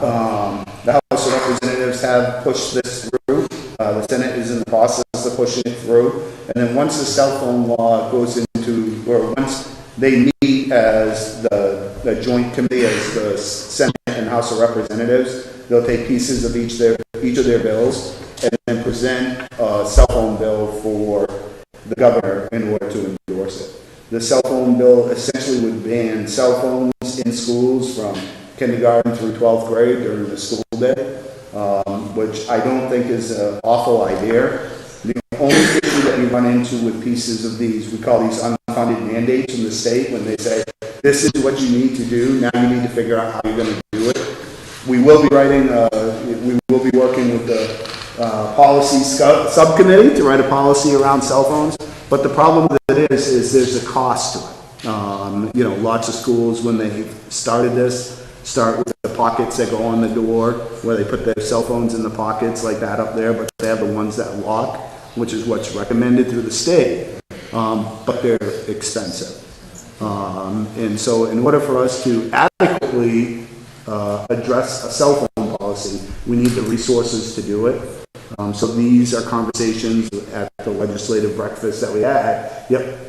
The House of Representatives have pushed this through. The Senate is in the process of pushing it through. And then once the cell phone law goes into, or once they meet as the joint committee, as the Senate and House of Representatives, they'll take pieces of each of their bills and then present a cell phone bill for the governor in order to endorse it. The cell phone bill essentially would ban cell phones in schools from kindergarten through 12th grade during the school day, which I don't think is an awful idea. The only issue that we run into with pieces of these, we call these unfunded mandates from the state, when they say, this is what you need to do, now you need to figure out how you're going to do it. We will be writing, we will be working with the policy subcommittee to write a policy around cell phones, but the problem with it is there's a cost to it. Lots of schools, when they started this, start with the pockets that go on the door, where they put their cell phones in the pockets like that up there, but they have the ones that lock, which is what's recommended through the state, but they're expensive. And so in order for us to adequately address a cell phone policy. We need the resources to do it. So these are conversations at the legislative breakfast that we had. Yep,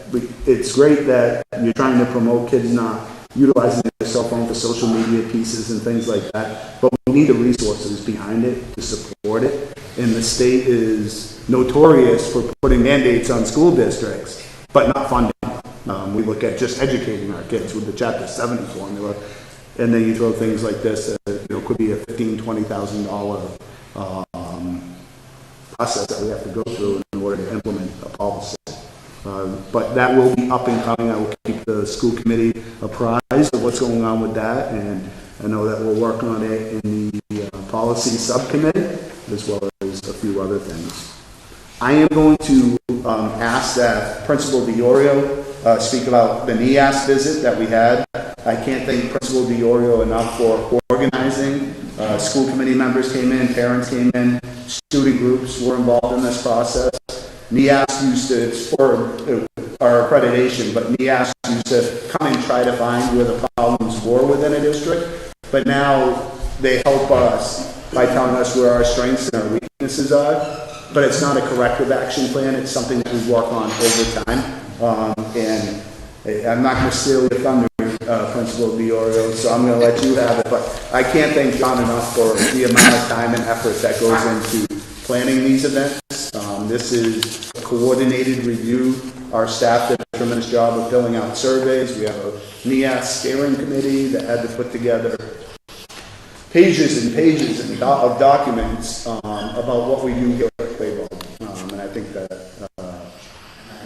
it's great that you're trying to promote kids not utilizing their cell phone for social media pieces and things like that, but we need the resources behind it to support it. And the state is notorious for putting mandates on school districts, but not funding. We look at just educating our kids with the Chapter 70 formula, and then you throw things like this that could be a $15,000, $20,000 process that we have to go through in order to implement a policy. But that will be up and coming. I will keep the school committee apprised of what's going on with that, and I know that we'll work on it in the policy subcommittee as well as a few other things. I am going to ask that Principal DiOrio speak about the NEAS visit that we had. I can't thank Principal DiOrio enough for organizing. School committee members came in, parents came in, student groups were involved in this process. NEAS used to, it's for our accreditation, but NEAS used to come and try to find where the problems were within a district, but now they help us by telling us where our strengths and our weaknesses are, but it's not a corrective action plan, it's something that we work on over time. And I'm not going to steal your thunder, Principal DiOrio, so I'm going to let you have it, but I can't thank John enough for the amount of time and effort that goes into planning these events. This is a coordinated review. Our staff did a tremendous job of filling out surveys. We have a NEAS steering committee that had to put together pages and pages of documents about what we do here at Quaboag. And I think that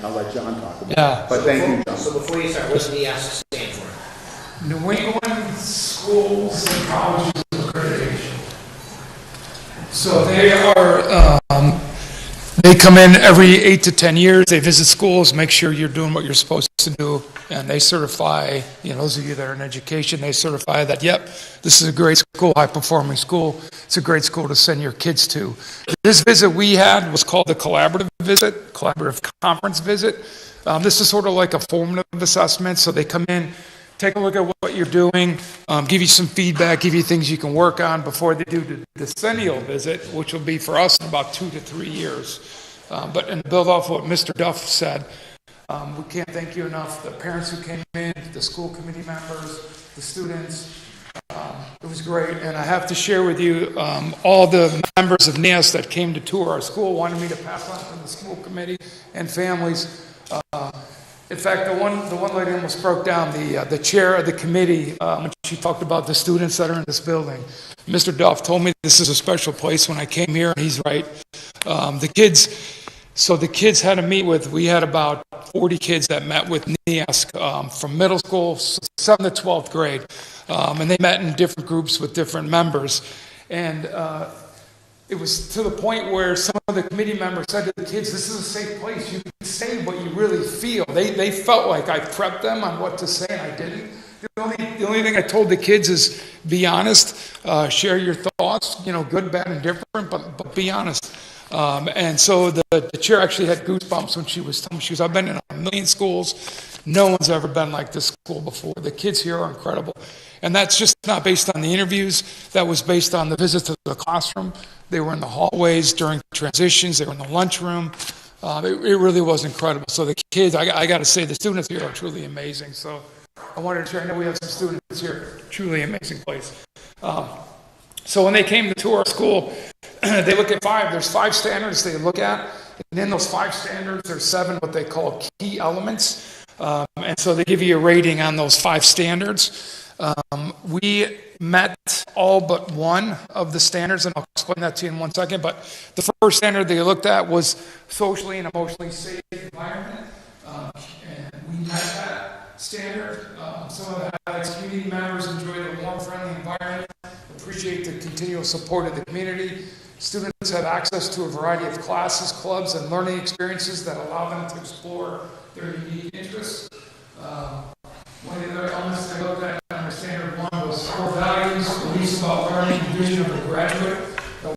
I'll let John talk about it. But thank you, John. So before you start, what's NEAS stand for? New England Schools and Colleges Accreditation. So they are, they come in every 8 to 10 years. They visit schools, make sure you're doing what you're supposed to do, and they certify, those of you that are in education, they certify that, yep, this is a great school, high-performing school. It's a great school to send your kids to. This visit we had was called the collaborative conference visit. This is sort of like a formative assessment, so they come in, take a look at what you're doing, give you some feedback, give you things you can work on before they do the decennial visit, which will be for us in about 2 to 3 years. But to build off what Mr. Duff said, we can't thank you enough. The parents who came in, the school committee members, the students, it was great. And I have to share with you, all the members of NEAS that came to tour our school wanted me to pass on to the school committee and families. In fact, the one lady almost broke down, the chair of the committee, when she talked about the students that are in this building. Mr. Duff told me this is a special place when I came here, and he's right. The kids had to meet with, we had about 40 kids that met with NEAS from middle school, 7th to 12th grade. And they met in different groups with different members. And it was to the point where some of the committee members said to the kids, this is a safe place. You can say what you really feel. They felt like I prepped them on what to say, and I didn't. The only thing I told the kids is be honest, share your thoughts, good, bad, and different, but be honest. And so the chair actually had goosebumps when she was telling me, I've been in a million schools. No one's ever been like this school before. The kids here are incredible. And that's just not based on the interviews. That was based on the visits to the classroom. They were in the hallways during transitions. They were in the lunchroom. It really was incredible. So the kids, I got to say, the students here are truly amazing. So I wanted to share. I know we have some students here. Truly amazing place. So when they came to tour our school, they look at 5. There's 5 standards they look at. And in those 5 standards, there's 7 what they call key elements. And so they give you a rating on those 5 standards. We met all but one of the standards, and I'll explain that to you in one second. But the first standard they looked at was socially and emotionally safe environment. And we met that standard. Some of the highlights: community members enjoy the warm, friendly environment, appreciate the continual support of the community. Students have access to a variety of classes, clubs, and learning experiences that allow them to explore their unique interests. One of the other elements they looked at under standard 1 was core values, beliefs about learning, vision of the graduate.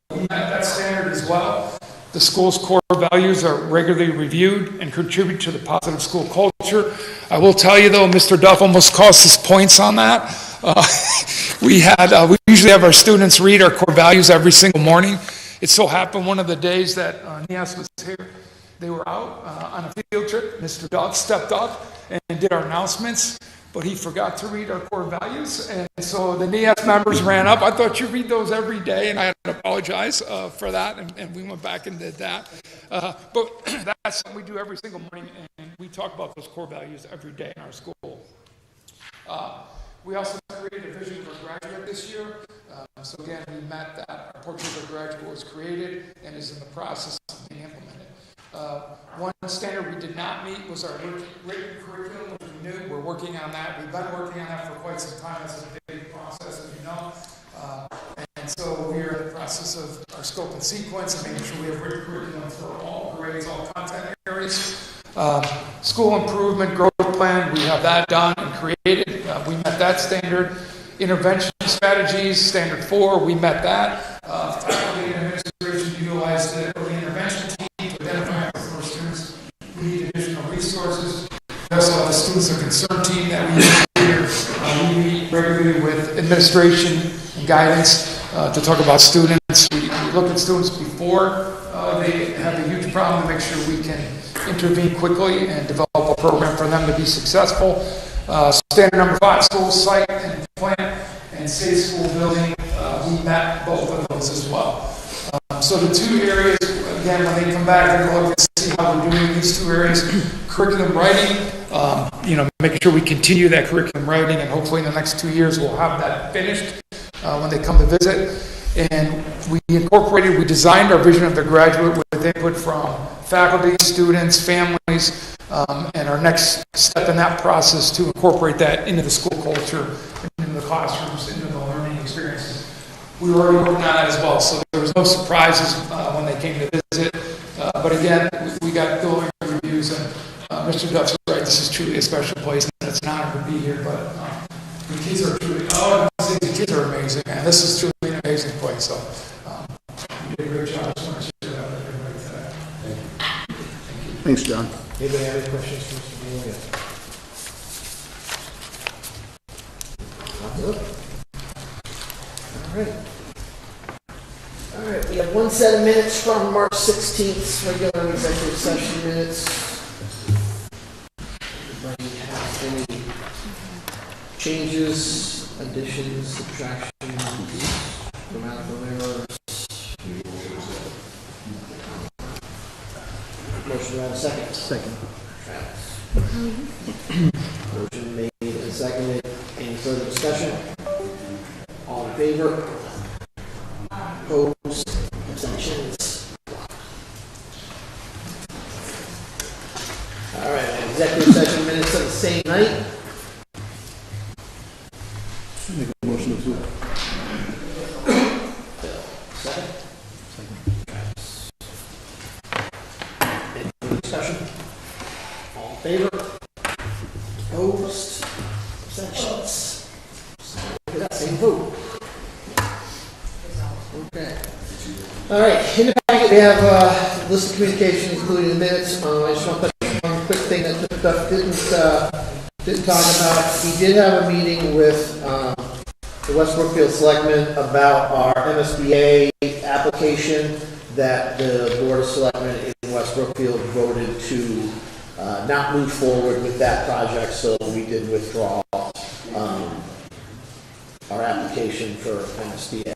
We met that standard as well. The school's core values are regularly reviewed and contribute to the positive school culture. I will tell you though, Mr. Duff almost cost us points on that. We usually have our students read our core values every single morning. It so happened one of the days that Nias was here, they were out on a field trip. Mr. Duff stepped up and did our announcements, but he forgot to read our core values. And so the Nias members ran up. I thought you read those every day, and I had to apologize for that, and we went back and did that. But that's something we do every single morning, and we talk about those core values every day in our school. We also created a vision for graduate this year. So again, we met that. Our portrait of a graduate was created and is in the process of being implemented. One standard we did not meet was our written curriculum, which we knew. We're working on that. We've been working on that for quite some time. It's a big process, as you know. And so we are in the process of our scope and sequence and making sure we have written curriculum for all grades, all content areas. School improvement growth plan, we have that done and created. We met that standard. Intervention strategies, standard 4, we met that. Faculty and administration utilized the early intervention team to identify for students who need additional resources. We also have the students of concern team that we use here. We meet regularly with administration and guidance to talk about students. We look at students before they have a huge problem to make sure we can intervene quickly and develop a program for them to be successful. Standard number 5, school site and plant and safe school building, we met both of those as well. So the 2 areas, again, when they come back, they're going to look and see how we're doing in these 2 areas. Curriculum writing, making sure we continue that curriculum writing, and hopefully in the next 2 years we'll have that finished when they come to visit. And we designed our vision of the graduate with input from faculty, students, families, and our next step in that process to incorporate that into the school culture, into the classrooms, into the learning experiences. We were already working on that as well, so there was no surprises when they came to visit. But again, we got glowing reviews, and Mr. Duff's right, this is truly a special place, and it's an honor to be here. But the kids are truly, the kids are amazing, man. This is truly an amazing place. So you did a great job. I just want to share that with everybody today. Thank you. Thanks, John. Anybody have any questions for Mr. Deloria? Not good. All right, we have 1 set of minutes from March 16th, regular executive session minutes. Anybody have any changes, additions, subtractions, grammatical errors? Motion to have a second. Second. Motion made and seconded. Any further discussion? All in favor? Opposed? Abstentions? All right, executive session minutes of the same night. Make a motion to approve. Second. Any further discussion? All in favor? Opposed? Abstentions? Look at that, same vote. Okay. All right, in the packet we have a list of communications, including the minutes. I just want to touch on one quick thing that Mr. Duff didn't talk about. He did have a meeting with the West Brookfield Selectmen about our MSBA application that the Board of Selectmen in West Brookfield voted to not move forward with that project, so we did withdraw our application for MSBA.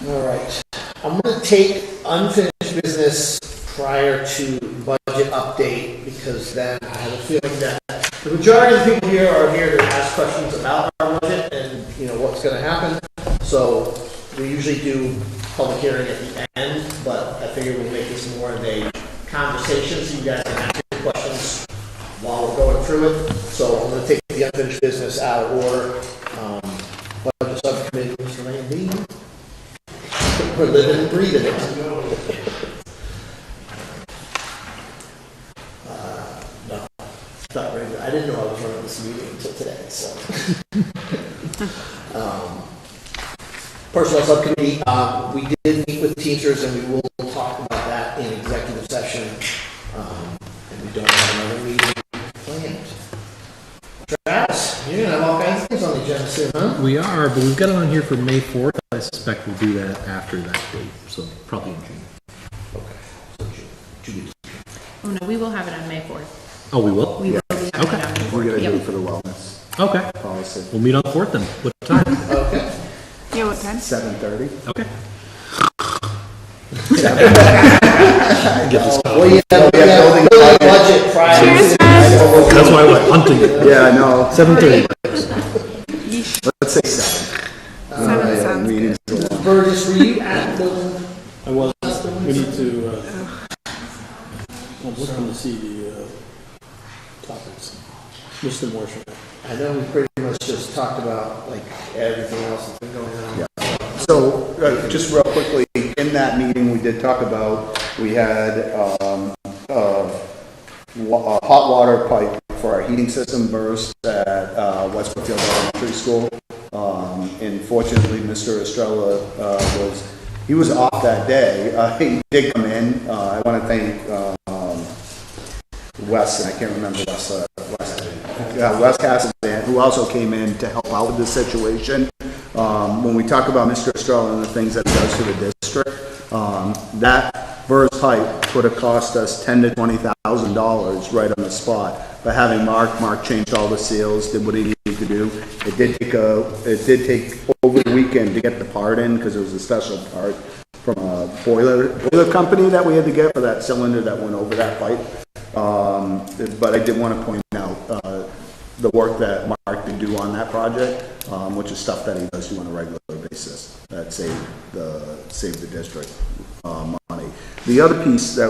All right, I'm going to take unfinished business prior to budget update, because then I have a feeling that the majority of the people here are here to ask questions about our budget and what's going to happen. So we usually do public hearing at the end, but I figure we'll make this more of a conversation so you guys can ask your questions while we're going through it. So I'm going to take the unfinished business out of order. Budget subcommittee, Mr. Landine. We're living and breathing it. No, not very good. I didn't know I was running this meeting until today, so. Personnel subcommittee, we did meet with teachers, and we will talk about that in executive session. And we don't have another meeting planned. Travis, you're gonna have all kinds of things soon, huh? We are, but we've got it on here for May 4th. I suspect we'll do that after that date, so probably in June. Okay, so June. Oh, no, we will have it on May 4th. Oh, we will? We will be having it on May We're 4th. gonna do Yep. it for the wellness Okay. policy. We'll meet on the 4th then. What time? Okay. Yeah, what time? 7:30. Okay. Get this Well, yeah, building budget prior. Cheers, That's why I went hunting. Yeah, I know. 7:30. Let's say 7. Seven sounds Meetings good. go on. Burgess, were you at building? I was, we need to, I'm looking to see the topics. Mr. Marshall. I know we pretty much just talked about like everything else that's been going on. Yeah. So, just real quickly, in that meeting, we did talk about, we had a hot water pipe for our heating system burst at West Brookfield Elementary School. Unfortunately, Mr. Estrella he was off that day. He did come in. I want to thank Wes, and I can't remember Wes Cassidy, who also came in to help out with the situation. When we talk about Mr. Estrella and the things that he does for the district, that burst pipe would have cost us $10,000 to $20,000 right on the spot. But having Mark changed all the seals, did what he needed to do. It did take over the weekend to get the part in because it was a special part from a boiler company that we had to get for that cylinder that went over that pipe. But I did want to point out the work that Mark did do on that project, which is stuff that he does do on a regular basis that saved the district money. The other piece that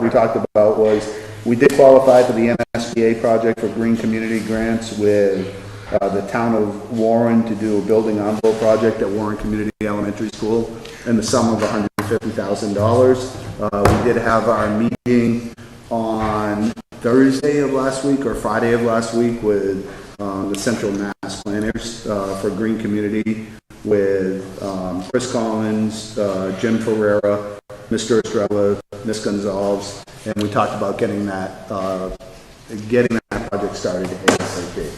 we talked about was we did qualify for the MSBA project for green community grants with the town of Warren to do a building envelope project at Warren Community Elementary School in the sum of $150,000. We did have our meeting on Thursday of last week or Friday of last week with the Central Mass Planners for Green Community with Chris Collins, Jim Ferreira, Mr. Estrella, Ms. Gonzalez, and we talked about getting that project started ASAP.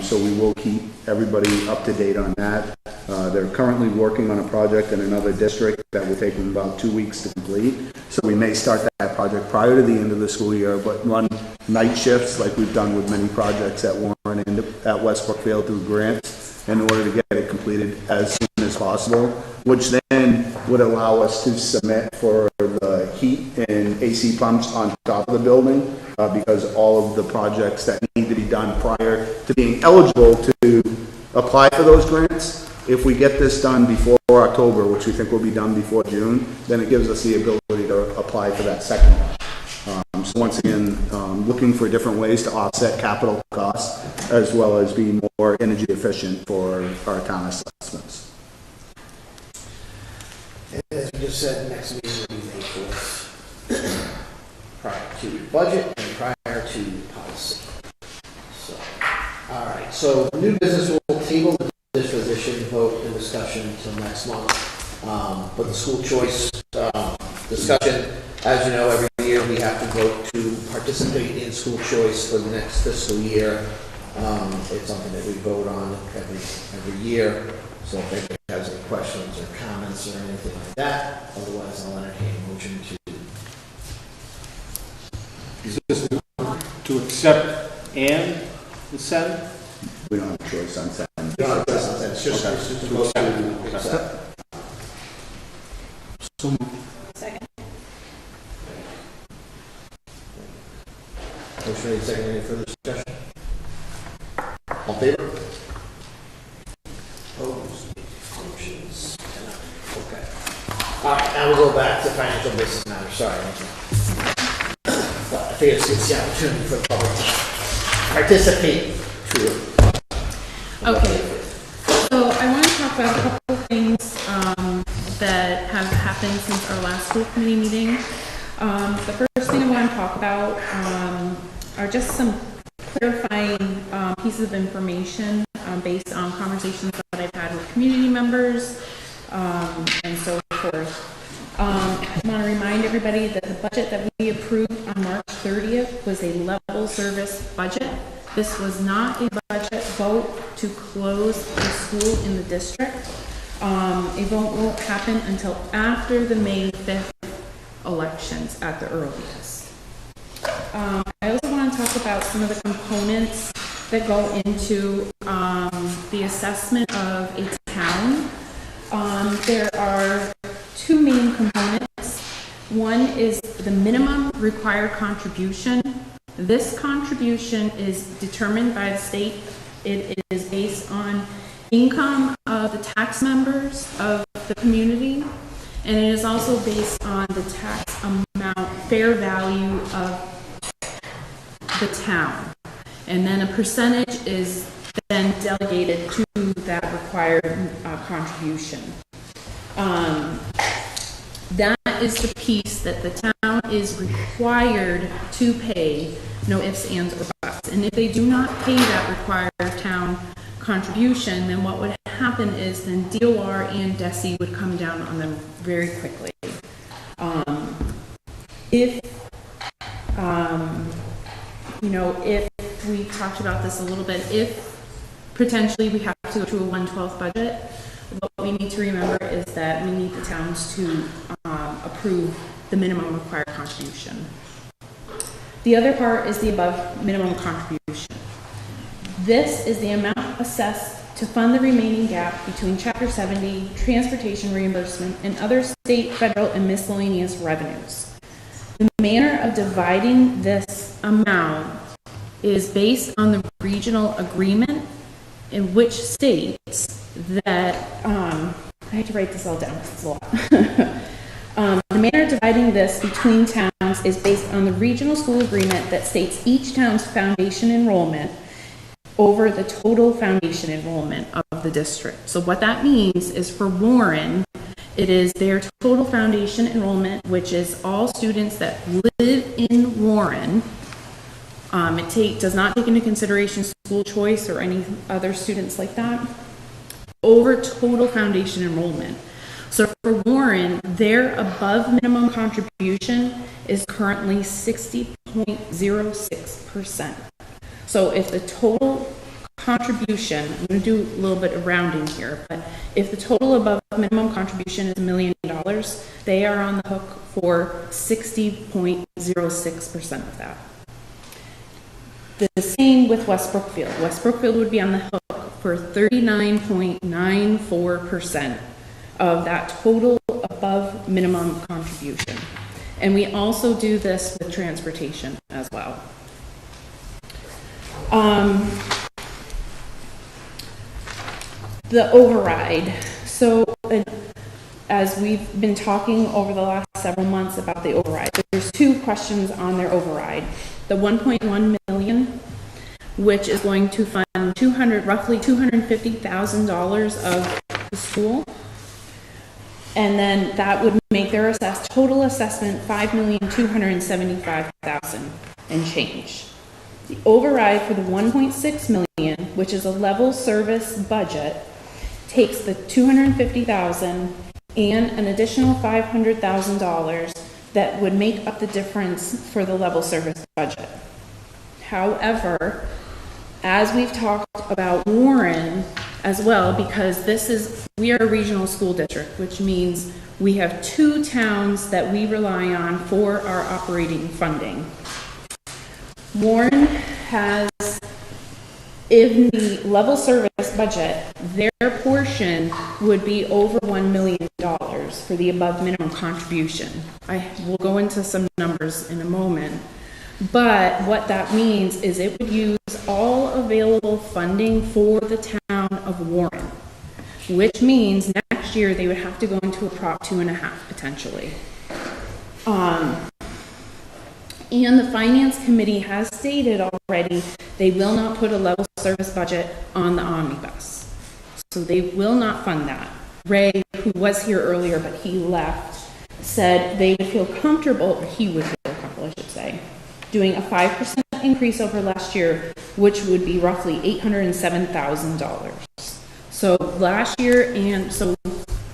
So we will keep everybody up to date on that. They're currently working on a project in another district that will take them about 2 weeks to complete. So we may start that project prior to the end of the school year, but run night shifts like we've done with many projects at Warren and at West Brookfield through grants in order to get it completed as soon as possible, which then would allow us to submit for the heat and AC pumps on top of the building because all of the projects that need to be done prior to being eligible to apply for those grants, if we get this done before October, which we think will be done before June, then it gives us the ability to apply for that second one. So once again, looking for different ways to offset capital costs as well as be more energy efficient for our town assessments. As we just said, next meeting will be May 4th, prior to budget and prior to policy. So, all right, so new business will table the disposition, vote, and discussion until next month. But the school choice discussion, as you know, every year we have to vote to participate in school choice for the next fiscal year. It's something that we vote on every year. So if anybody has any questions or comments or anything like that, otherwise I'll entertain a motion To accept and the 7? We don't have a choice on 7. it's just a vote to accept. Second. Motion made, second, any further discussion? All in favor? Opposed? Motions? Okay. All right, now we'll go back to financial business matters. Sorry. But I think it's the opportunity for the public to participate truly. Okay, so I want to talk about a couple of things that have happened since our last school committee meeting. The first thing I want to talk about are just some clarifying pieces of information based on conversations that I've had with community members and so forth. I want to remind everybody that the budget that we approved on March 30th was a level service budget. This was not a budget vote to close a school in the district. A vote won't happen until after the May 5th elections at the earliest. I also want to talk about some of the components that go into the assessment of a town. There are two main components. One is the minimum required contribution. This contribution is determined by the state. It is based on income of the tax members of the community, and it is also based on the tax amount, fair value of the town. And then a percentage is then delegated to that required contribution. That is the piece that the town is required to pay, no ifs, ands, or buts. And if they do not pay that required town contribution, then what would happen is then DOR and DESI would come down on them very quickly. If we talked about this a little bit, if potentially we have to go to a 1/12 budget, what we need to remember is that we need the towns to approve the minimum required contribution. The other part is the above minimum contribution. This is the amount assessed to fund the remaining gap between Chapter 70, transportation reimbursement, and other state, federal, and miscellaneous revenues. The manner of dividing this amount is based on the regional agreement in which states that, I had to write this all down because it's a lot. The manner of dividing this between towns is based on the regional school agreement that states each town's foundation enrollment over the total foundation enrollment of the district. So what that means is for Warren, it is their total foundation enrollment, which is all students that live in Warren. It does not take into consideration school choice or any other students like that, over total foundation enrollment. So for Warren, their above minimum contribution is currently 60.06%. So if the total contribution, I'm going to do a little bit of rounding here, but if the total above minimum contribution is $1 million, they are on the hook for 60.06% of that. The same with West Brookfield. West Brookfield would be on the hook for 39.94% of that total above minimum contribution. And we also do this with transportation as well. The override. So as we've been talking over the last several months about the override, there's two questions on their override. The 1.1 million, which is going to fund roughly $250,000 of the school. And then that would make their total assessment $5,275,000 and change. The override for the 1.6 million, which is a level service budget, takes the $250,000 and an additional $500,000 that would make up the difference for the level service budget. However, as we've talked about Warren as well, because we are a regional school district, which means we have two towns that we rely on for our operating funding. Warren has, in the level service budget, their portion would be over $1 million for the above minimum contribution. I will go into some numbers in a moment. But what that means is it would use all available funding for the town of Warren, which means next year they would have to go into a Prop 2.5 potentially. And the Finance Committee has stated already they will not put a level service budget on the omnibus. So they will not fund that. Ray, who was here earlier but he left, said they would feel comfortable, or he would feel comfortable, I should say, doing a 5% increase over last year, which would be roughly $807,000. So last year, and so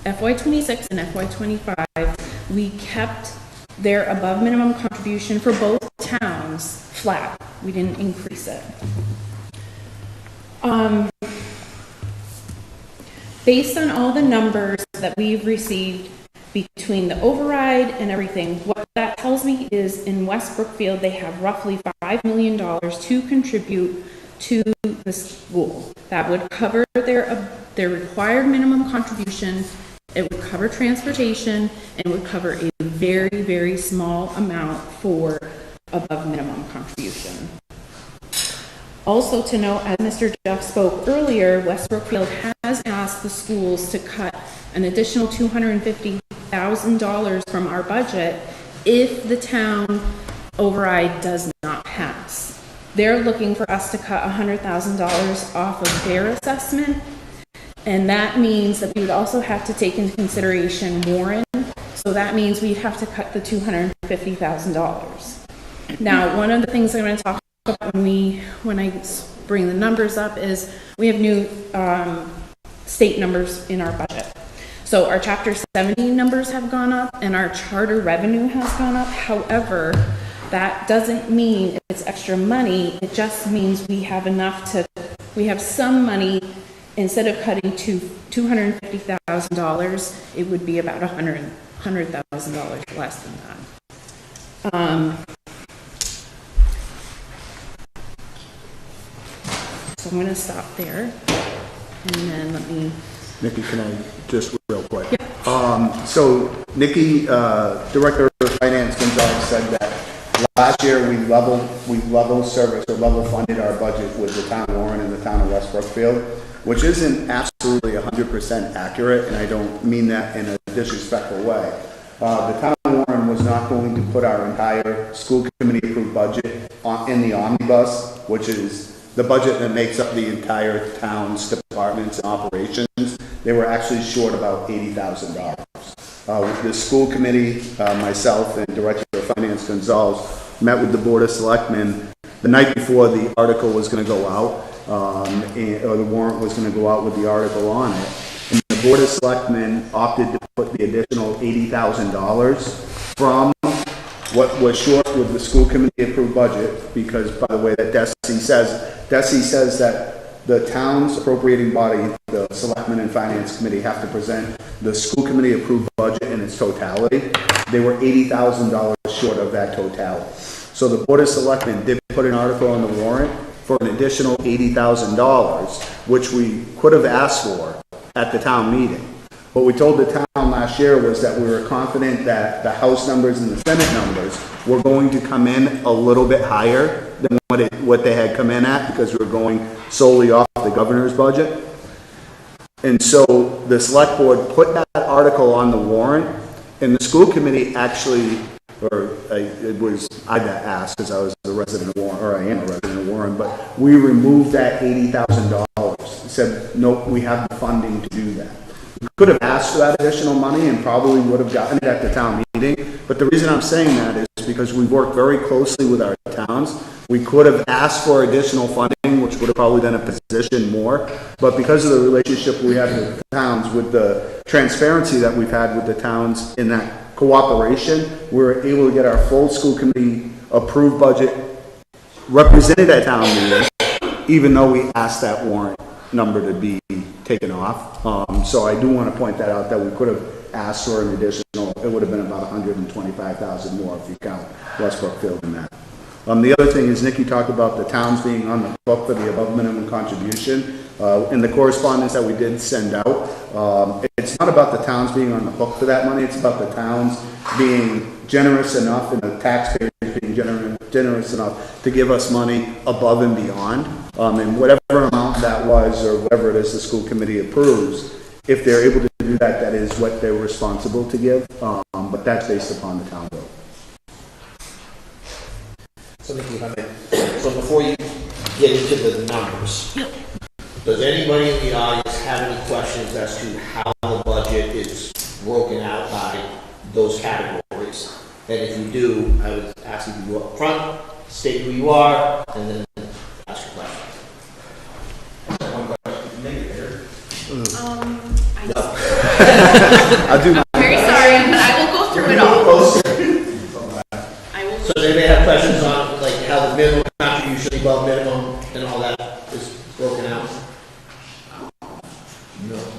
FY26 and FY25, we kept their above minimum contribution for both towns flat. We didn't increase it. Based on all the numbers that we've received between the override and everything, what that tells me is in West Brookfield, they have roughly $5 million to contribute to the school. That would cover their required minimum contribution, it would cover transportation, and it would cover a very, very small amount for above minimum contribution. Also to note, as Mr. Jeff spoke earlier, West Brookfield has asked the schools to cut an additional $250,000 from our budget if the town override does not pass. They're looking for us to cut $100,000 off of their assessment, and that means that we would also have to take into consideration Warren, so that means we'd have to cut the $250,000. Now, one of the things I'm going to talk about when I bring the numbers up is we have new state numbers in our budget. So our Chapter 70 numbers have gone up and our charter revenue has gone up. However, that doesn't mean it's extra money. It just means we have some money. Instead of cutting to $250,000, it would be about $100,000 less than that. So I'm going to stop there, and then let me. Nikki, can I just real quick? Yeah. So Nikki, Director of Finance, Gonzalez, said that last year we level funded our budget with the town of Warren and the town of West Brookfield, which isn't absolutely 100% accurate, and I don't mean that in a disrespectful way. The town of Warren was not going to put our entire school committee approved budget in the omnibus, which is the budget that makes up the entire town's departments and operations. They were actually short about $80,000. The school committee, myself and Director of Finance Gonzalez met with the Board of Selectmen the night before the article was going to go out, or the warrant was going to go out with the article on it. And the Board of Selectmen opted to put the additional $80,000 from what was short with the school committee approved budget, because by the way that Desi says that the town's appropriating body, the Selectmen and Finance Committee, have to present the school committee approved budget in its totality. They were $80,000 short of that totality. So the Board of Selectmen did put an article on the warrant for an additional $80,000, which we could have asked for at the town meeting. What we told the town last year was that we were confident that the House numbers and the Senate numbers were going to come in a little bit higher than what they had come in at, because we were going solely off the governor's budget. And so the select board put that article on the warrant, and the school committee actually, I asked because I was a resident of Warren, or I am a resident of Warren, but we removed that $80,000. Said, nope, we have the funding to do that. We could have asked for that additional money and probably would have gotten it at the town meeting. But the reason I'm saying that is because we've worked very closely with our towns. We could have asked for additional funding, which would have probably done a position more. But because of the relationship we have with the towns, with the transparency that we've had with the towns in that cooperation, we were able to get our full school committee approved budget represented at town meeting, even though we asked that warrant number to be taken off. So I do want to point that out, that we could have asked for an additional, it would have been about $125,000 more if you count West Brookfield in that. The other thing is Nikki talked about the towns being on the hook for the above minimum contribution. In the correspondence that we did send out, it's not about the towns being on the hook for that money, it's about the towns being generous enough and the taxpayers being generous enough to give us money above and beyond. And whatever amount that was, or whatever it is the school committee approves, if they're able to do that, that is what they're responsible to give. But that's based upon the town vote. So before you get into the numbers, does anybody in the audience have any questions as to how the budget is broken out by those categories? And if you do, I would ask you to go up front, state who you are, and then ask your question. One question, maybe later. I'll do my I'm very sorry, but I will go through it all. So does anybody have questions on like how the minimum contribution, above minimum, and all that is broken out?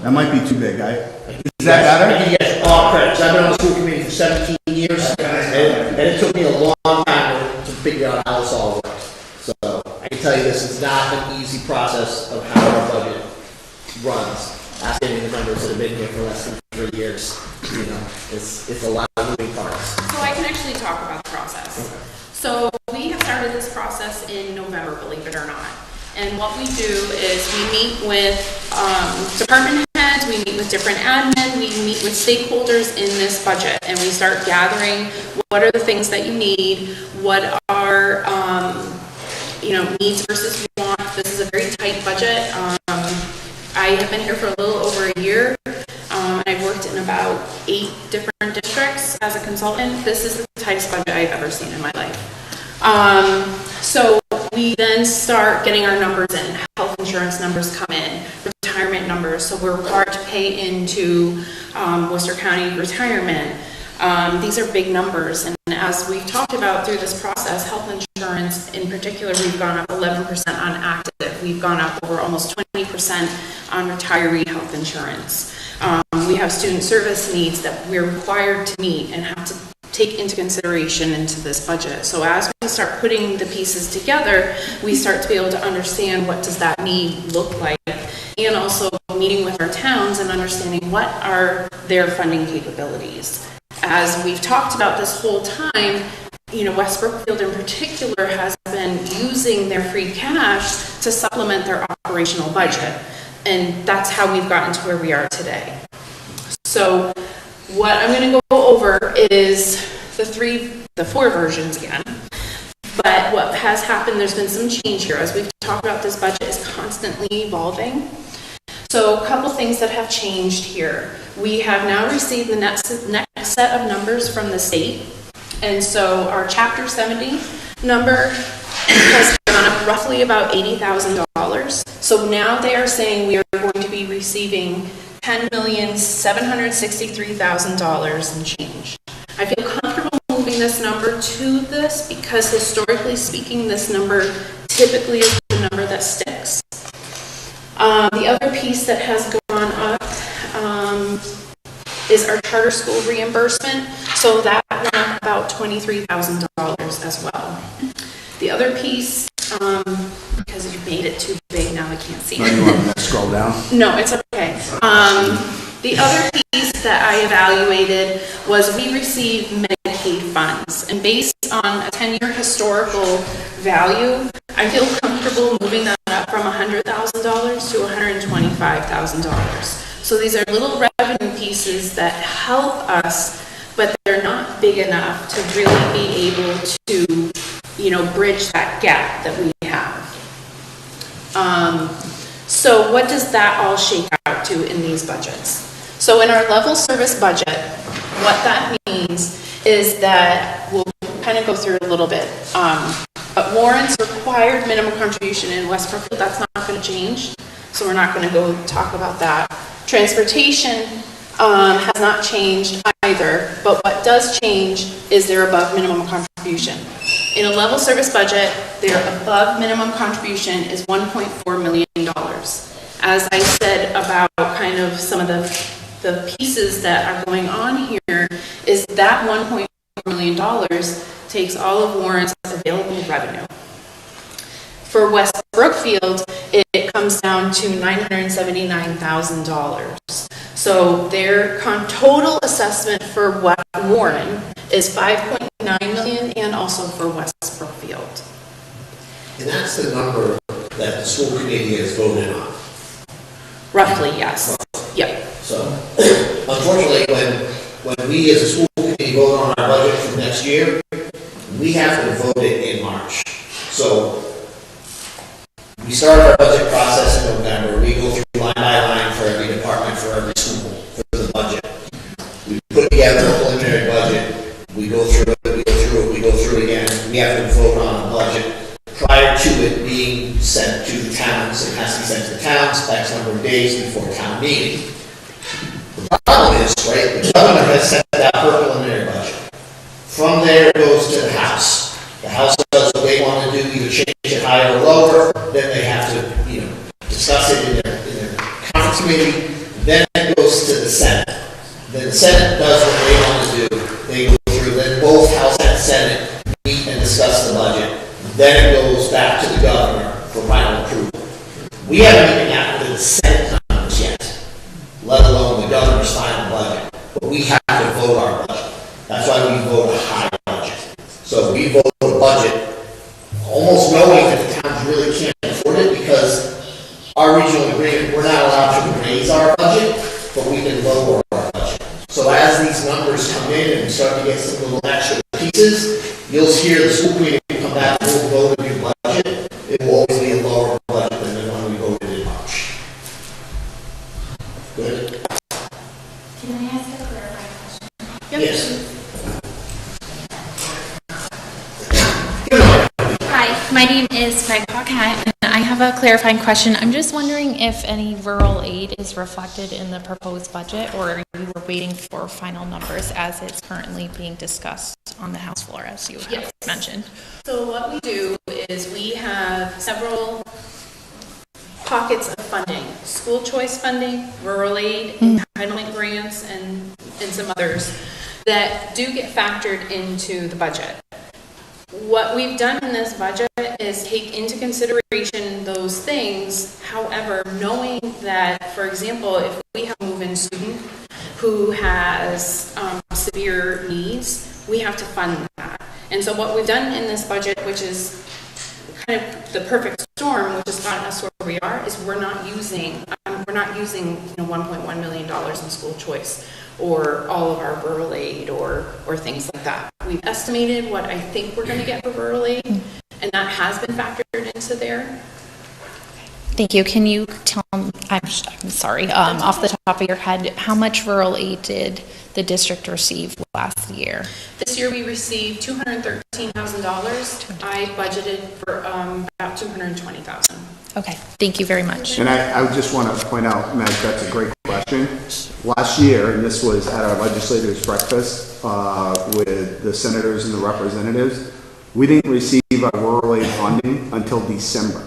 That might be too big. Is that better? I can get all credit, 'cause I've been on the school committee for 17 years, and it took me a long time to figure out how this all works. So I can tell you this is not an easy process of how our budget runs. Ask any of the members that have been here for less than 3 years. You know, it's a lot of moving parts. So I can actually talk about the process. So we have started this process in November, believe it or not. And what we do is we meet with department heads, we meet with different admin, we meet with stakeholders in this budget, and we start gathering what are the things that you need, what are needs versus wants. This is a very tight budget. I have been here for a little over a year. I've worked in about 8 different districts as a consultant. This is the tightest budget I've ever seen in my life. So we then start getting our numbers in. Health insurance numbers come in, retirement numbers. So we're required to pay into Worcester County retirement. These are big numbers. And as we've talked about through this process, health insurance in particular, we've gone up 11% on active. We've gone up over almost 20% on retiree health insurance. We have student service needs that we're required to meet and have to take into consideration into this budget. So as we start putting the pieces together, we start to be able to understand what does that need look like, and also meeting with our towns and understanding what are their funding capabilities. As we've talked about this whole time, West Brookfield in particular has been using their free cash to supplement their operational budget. And that's how we've gotten to where we are today. So what I'm going to go over is the 4 versions again. But what has happened, there's been some change here. As we've talked about, this budget is constantly evolving. So a couple things that have changed here. We have now received the next set of numbers from the state. And so our Chapter 70 number has gone up roughly about $80,000. So now they are saying we are going to be receiving $10,763,000 and change. I feel comfortable moving this number to this because historically speaking, this number typically is the number that sticks. The other piece that has gone up is our charter school reimbursement. So that went up about $23,000 as well. The other piece, because you made it too big, now I can't see it. You want me to scroll down? No, it's okay. The other piece that I evaluated was we received Medicaid funds, and based on a 10-year historical value, I feel comfortable moving that up from $100,000 to $125,000. So these are little revenue pieces that help us, but they're not big enough to really be able to, bridge that gap that we have. So what does that all shake out to in these budgets? So in our level service budget, what that means is that we'll kind of go through a little bit. But Warren's required minimum contribution in West Brookfield, that's not going to change. So we're not going to go talk about that. Transportation has not changed either, but what does change is their above minimum contribution. In a level service budget, their above minimum contribution is $1.4 million. As I said about kind of some of the pieces that are going on here, is that $1.4 million takes all of Warren's available revenue. For West Brookfield, it comes down to $979,000. So their total assessment for Warren is $5.9 million, and also for West Brookfield. And that's the number that the school committee has voted on. Roughly, yes. Yep. So, unfortunately, when we as a school committee vote on our budget for next year, we have to vote it in March. So, we start our budget process in November. We go through line by line for every department, for every school, for the budget. We put together a preliminary budget. We go through it, we go through it again. We have to vote on a budget prior to it being sent to the towns. It has to be sent to the towns X number of days before town meeting. The problem is, right, the governor has set that preliminary budget. From there, it goes to the House. The House does what they want to do, either change it higher or lower. Then they have to, discuss it in their conference committee, Then it goes to the Senate. Then the Senate does what they want to do. They go through, then both House and Senate meet and discuss the budget. Then it goes back to the governor for final approval. We haven't even gotten to the Senate numbers yet, let alone the governor's final budget. But we have to vote our budget. That's why we vote a high budget. So we vote a budget almost knowing that the towns really can't afford it because our regional agreement, we're not allowed to raise our budget, but we can lower our budget. So as these numbers come in and start to get some little extra pieces, you'll hear the school committee come back and we'll vote a new budget. It will always be a lower budget than the one we voted in March. Good? Can I ask a clarifying question? Yes. Hi, my name is Meg Paquette, and I have a clarifying question. I'm just wondering if any rural aid is reflected in the proposed budget, or you were waiting for final numbers as it's currently being discussed on the House floor, as you have mentioned. So what we do is we have several pockets of funding: school choice funding, rural aid, entitlement grants, and some others that do get factored into the budget. What we've done in this budget is take into consideration those things. However, knowing that, for example, if we have a move-in student who has severe needs, we have to fund that. And so what we've done in this budget, which is kind of the perfect storm, which has gotten us where we are, is we're not using $1.1 million in school choice or all of our rural aid or things like that. We've estimated what I think we're going to get for rural aid, and that has been factored into there. Thank you. Can you tell, I'm sorry, off the top of your head, how much rural aid did the district receive last year? This year we received $213,000. I budgeted for about $220,000. Okay, thank you very much. And I just want to point out, Meg, that's a great question. Last year, and this was at our legislators' breakfast with the senators and the representatives, we didn't receive our rural aid funding until December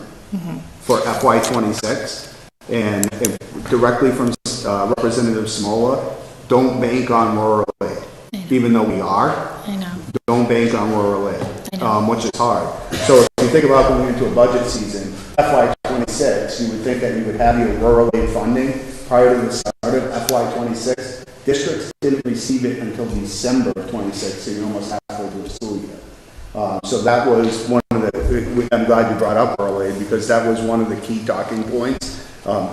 for FY26. And directly from Representative Smola, don't bank on rural aid. Even though we are, don't bank on rural aid, which is hard. So if you think about going into a budget season, FY26, you would think that you would have your rural aid funding prior to the start of FY26. Districts didn't receive it until December of 26, so you're almost halfway through the school year. So that was one of the, I'm glad you brought up rural aid because that was one of the key talking points.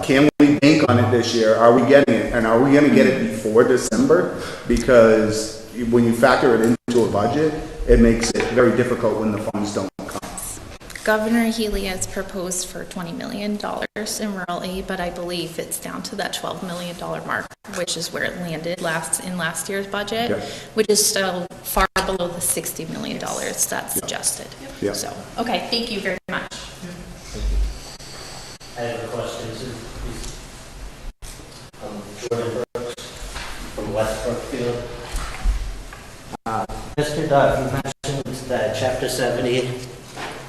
Can we bank on it this year? Are we getting it? And are we going to get it before December? Because when you factor it into a budget, it makes it very difficult when the funds don't come. Governor Healy has proposed for $20 million in rural aid, but I believe it's down to that $12 million mark, which is where it landed in last year's budget, which is still far below the $60 million that's suggested. So, okay, thank you very much. I have a question. Jordan Brooks from West Brookfield. Mr. Duff, you mentioned that Chapter 70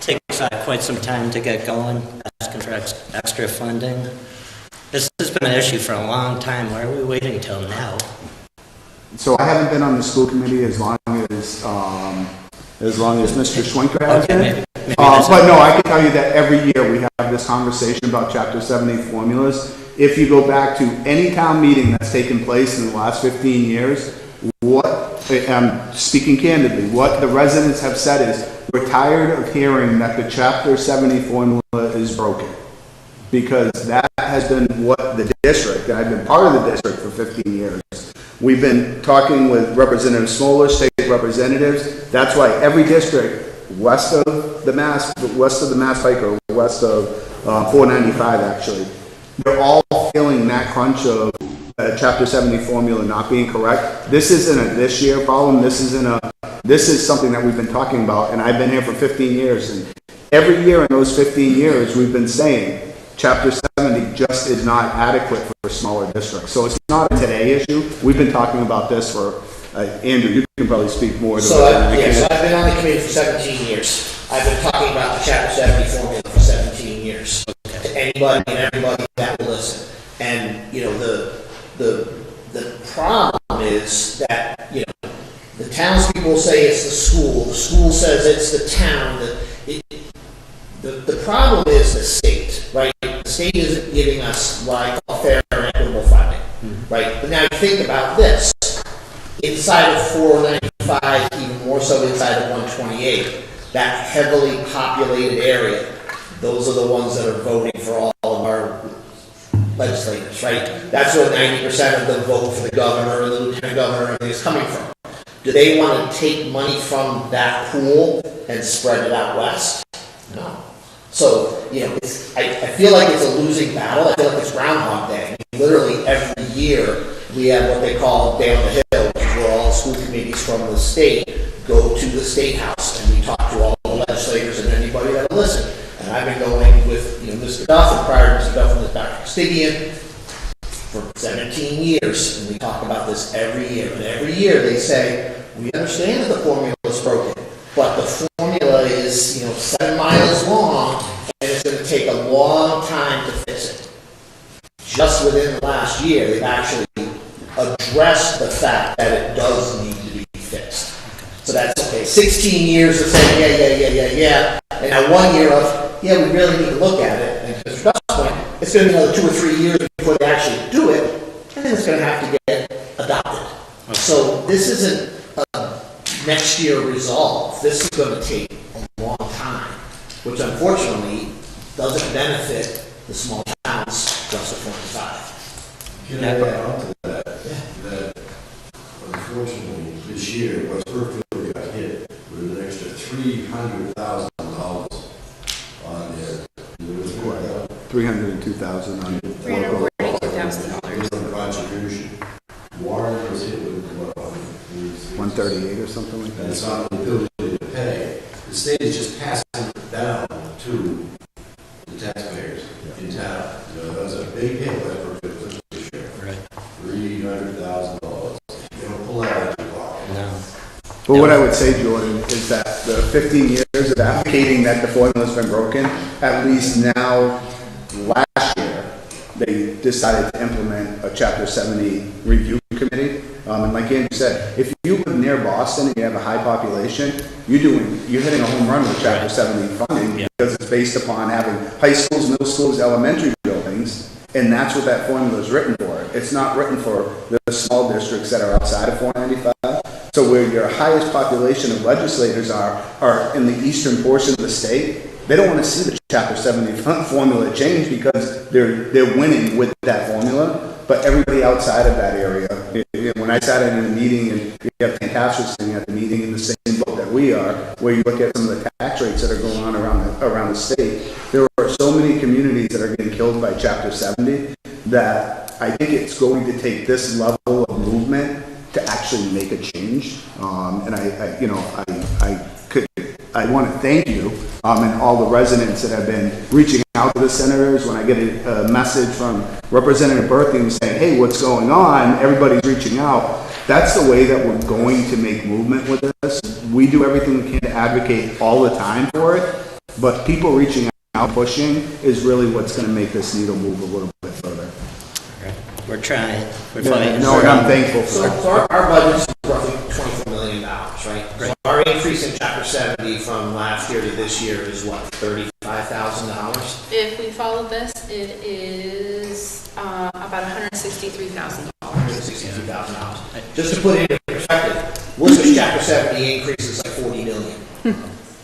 takes quite some time to get going, asking for extra funding. This has been an issue for a long time. Why are we waiting till now? So I haven't been on the school committee as long as Mr. Schwenker has been. But no, I can tell you that every year we have this conversation about Chapter 70 formulas. If you go back to any town meeting that's taken place in the last 15 years, speaking candidly, what the residents have said is, we're tired of hearing that the Chapter 70 formula is broken. Because that has been what the district, and I've been part of the district for 15 years, we've been talking with Representative Smola, state representatives. That's why every district west of the Mass Pike, or west of 495 actually, they're all feeling that crunch of Chapter 70 formula not being correct. This isn't a this year problem. This is something that we've been talking about, and I've been here for 15 years. And every year in those 15 years, we've been saying Chapter 70 just is not adequate for smaller districts. So it's not a today issue. We've been talking about this for, Andrew, you can probably speak more to so that. So I've been on the committee for 17 years. I've been talking about the Chapter 70 formula for 17 years to anybody and everybody that will listen. And, you know, the problem is that, you know, the townspeople say it's the school says it's the town, the problem is the state, right? The state isn't giving us what I call fair and equitable funding, right? But now you think about this, inside of 495, even more so inside of 128, that heavily populated area, those are the ones that are voting for all of our legislators, right? That's where 90% of the vote for the governor and the lieutenant governor and everything is coming from. Do they want to take money from that pool and spread it out west? No. So, you know, I feel like it's a losing battle. I feel like it's Groundhog Day. Literally every year we have what they call Day on the Hill, which is where all school committees from the state go to the State House and we talk to all the legislators and anybody that will listen. And I've been going with, you know, Mr. Duff, and prior to Mr. Duff was Dr. Costigian for 17 years, and we talk about this every year. And every year they say, we understand that the formula is broken, but the formula is, you know, 7 miles long, and it's going to take a long time to fix it. Just within the last year, they've actually addressed the fact that it does need to be fixed. So that's okay. 16 years of saying, yeah, and now 1 year of, yeah, we really need to look at it. And to Mr. Duff's point, it's going to be another 2 or 3 years before they actually do it, and then it's going to have to get adopted. Okay. So this isn't a next year resolve. This is going to take a long time, which unfortunately doesn't benefit the small towns just of 45. Can I add on to that? Yeah. That unfortunately this year, West Brookfield got hit with an extra $300,000 on their $302,000 on $342,000 contribution. Warren was hit with what, 138 or something like that. And it's not the ability to pay. The state is just passing it down to the taxpayers in town. You know, that was a big hit West Brookfield this year. Right. $300,000. They don't pull that out of your pocket. No. But what I would say, Jordan, is that the 15 years of advocating that the formula's been broken, at least now, last year, they decided to implement a Chapter 70 review committee. And like Andrew said, if you live near Boston and you have a high population, you're hitting a home run with Chapter 70 funding because it's based upon having high schools, middle schools, elementary buildings, and that's what that formula is written for. It's not written for the small districts that are outside of 495. So where your highest population of legislators are in the eastern portion of the state, they don't want to see the Chapter 70 formula change because they're winning with that formula. But everybody outside of that area, when I sat in a meeting, and you have fantastic sitting at the meeting in the same boat that we are, where you look at some of the tax rates that are going on around the state, there are so many communities that are getting killed by Chapter 70 that I think it's going to take this level of movement to actually make a change. And I want to thank you and all the residents that have been reaching out to the senators. When I get a message from Representative Berthing saying, hey, what's going on? Everybody's reaching out. That's the way that we're going to make movement with this. We do everything we can to advocate all the time for it, but people reaching out, pushing, is really what's going to make this needle move a little bit further. We're trying. We're fighting. No, and I'm thankful for it. So our budget is roughly $24 million, right? So our increase in Chapter 70 from last year to this year is what, $35,000? If we follow this, it is about $163,000. $162,000. Just to put it in perspective, Worcester's Chapter 70 increase is like $40 million.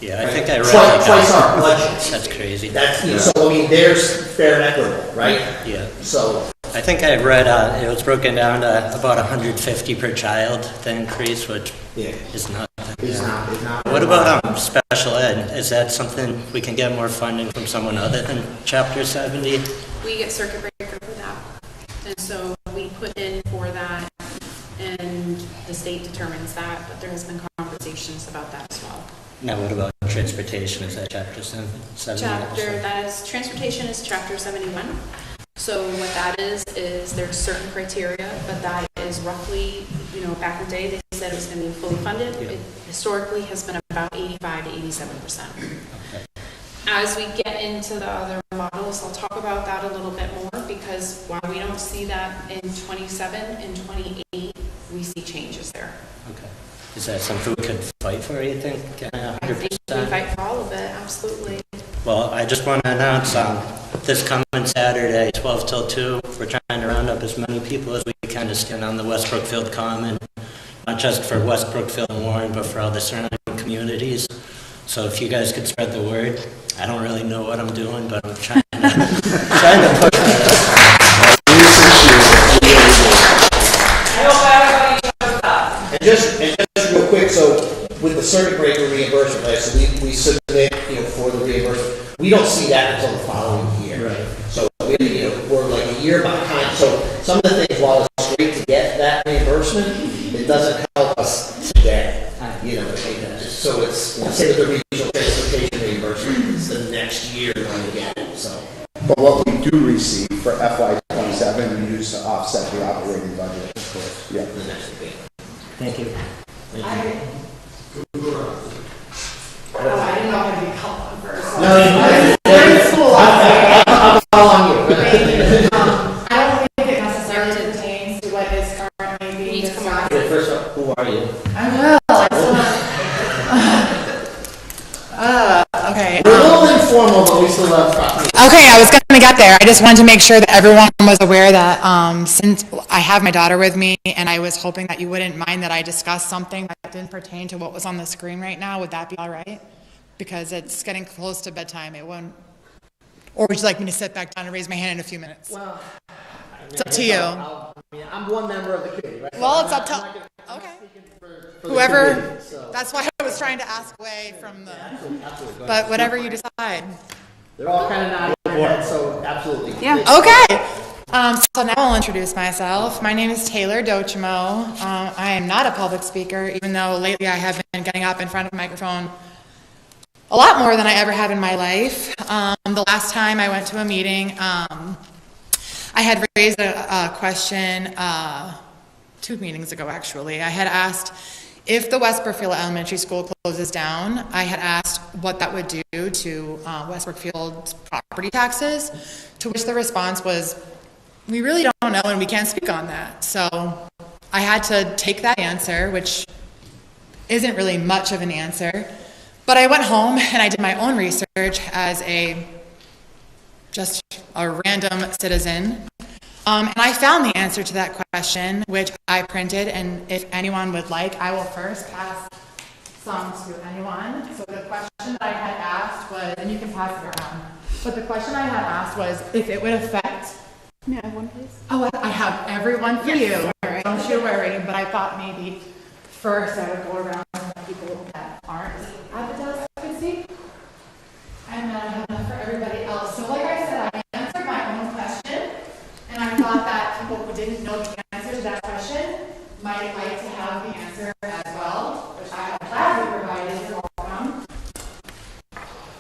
Yeah, I think I read twice our budget. That's crazy. So I mean, there's fair and equitable, right? Yeah. So I think I read it was broken down to about 150 per child, the increase, which is not. Is not. What about special ed? Is that something we can get more funding from someone other than Chapter 70? We get circuit breaker for that, and so we put in for that, and the state determines that. But there has been conversations about that as well. Now, what about transportation? Is that Chapter 70? Transportation is Chapter 71. So what that is there's certain criteria, but that is roughly, back in the day, they said it was going to be fully funded. It historically has been about 85 to 87%. Okay. As we get into the other models, I'll talk about that a little bit more because because while we don't see that in 27 and 28, we see changes there. Okay. Is that something we could fight for, you think? 100%? I think we fight for all of it, absolutely. Well, I just want to announce this coming Saturday, 12 till 2, we're trying to round up as many people as we can to stand on the West Brookfield Common, not just for West Brookfield and Warren, but for all the surrounding communities. So if you guys could spread the word, I don't really know what I'm doing, but I'm trying to, trying to push it. And just real quick, so with the circuit breaker reimbursement, right, so we submit, for the reimbursement, we don't see that until the following year. Right. So we, we're like a year behind. So some of the things, while it's great to get that reimbursement, it doesn't help us today. So it's, say with the regional transportation reimbursement, it's the next year when we get it, so. But what we do receive for FY '27, we use to offset the operating budget. Of course. Yeah. The next year. Thank you. I didn't know how to be called on first. I'm following you. I don't think it necessarily pertains to what is currently being discussed. First up, who are you? I'm Will. Okay. We're a little informal, but we still love talking. Okay, I was going to get there. I just wanted to make sure that everyone was aware that since I have my daughter with me, and I was hoping that you wouldn't mind that I discussed something that didn't pertain to what was on the screen right now. Would that be all right? Because it's getting close to bedtime. It won't. Or would you like me to sit back down and raise my hand in a few minutes? Well, it's up to you. I'm one member of the committee, right? Well, it's up to. Okay. Whoever. That's why I was trying to ask away from the. Absolutely. But whatever you decide. They're all kind of nodding their heads, so absolutely. Yeah. Okay. So now I'll introduce myself. My name is Taylor Dochimo. I am not a public speaker, even though lately I have been getting up in front of a microphone a lot more than I ever have in my life. The last time I went to a meeting, I had raised a question 2 meetings ago, actually. I had asked if the West Brookfield Elementary School closes down, I had asked what that would do to West Brookfield's property taxes, to which the response was, we really don't know and we can't speak on that. So I had to take that answer, which isn't really much of an answer, but I went home and I did my own research as just a random citizen. And I found the answer to that question, which I printed, and if anyone would like, I will first pass some to anyone. So the question that I had asked was, and you can pass it around, but the question I had asked was if it would affect. May I have one, please? Oh, I have everyone for you. Right. Don't you worry, but I thought maybe first I would go around to people that aren't at the desk to see. And then I have enough for everybody else. So like I said, I answered my own question. And I thought that people who didn't know the answer to that question might like to have the answer as well, which I have gladly provided. You're welcome.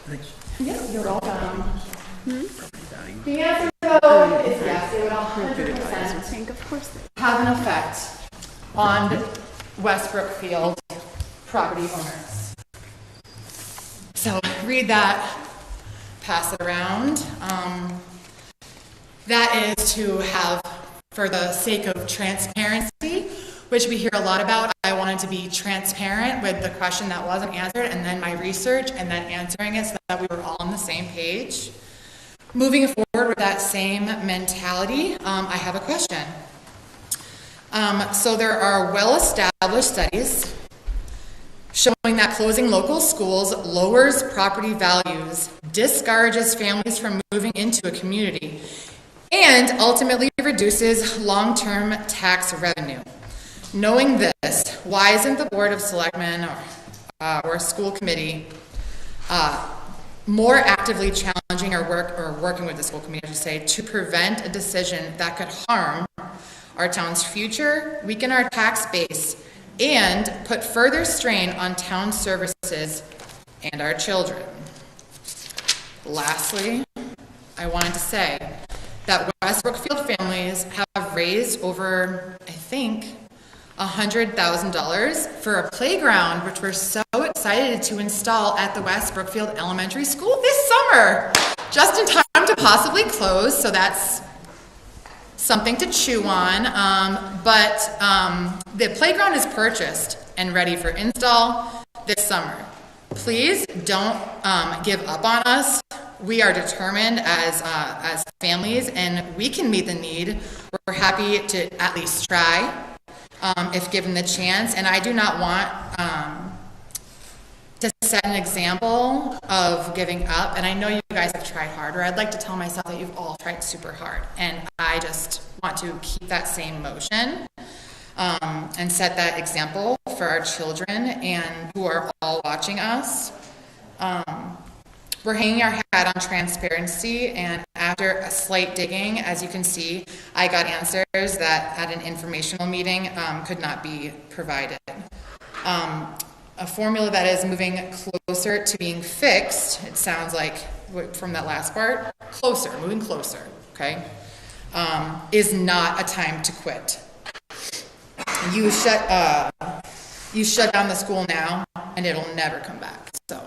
Thanks. Yes, you're welcome. The answer, though, is yes, it would 100% have an effect on West Brookfield property owners. So read that, pass it around. That is to have, for the sake of transparency, which we hear a lot about, I wanted to be transparent with the question that wasn't answered, and then my research, and then answering it so that we were all on the same page. Moving forward with that same mentality, I have a question. So there are well-established studies showing that closing local schools lowers property values, discourages families from moving into a community, and ultimately reduces long-term tax revenue. Knowing this, why isn't the Board of Selectmen or school committee more actively challenging or working with the school committee, I should say, to prevent a decision that could harm our town's future, weaken our tax base, and put further strain on town services and our children? Lastly, I wanted to say that West Brookfield families have raised over, I think, $100,000 for a playground, which we're so excited to install at the West Brookfield Elementary School this summer, just in time to possibly close. So that's something to chew on, but the playground is purchased and ready for install this summer. Please don't give up on us. We are determined as families, and we can meet the need. We're happy to at least try if given the chance, and I do not want to set an example of giving up, and I know you guys have tried harder. I'd like to tell myself that you've all tried super hard, and I just want to keep that same motion and set that example for our children and who are all watching us. We're hanging our hat on transparency, and after a slight digging, as you can see, I got answers that at an informational meeting could not be provided. A formula that is moving closer to being fixed, it sounds like from that last part, moving closer, okay, is not a time to quit. You shut down the school now, and it'll never come back. So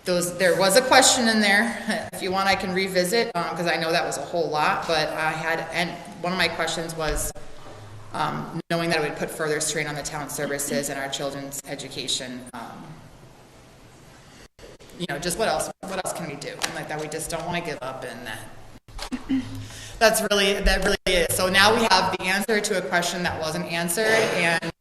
there was a question in there. If you want, I can revisit, because I know that was a whole lot, but and one of my questions was, knowing that it would put further strain on the town services and our children's education. Just what else can we do? And like that, we just don't want to give up, and that really is. So now we have the answer to a question that wasn't answered, and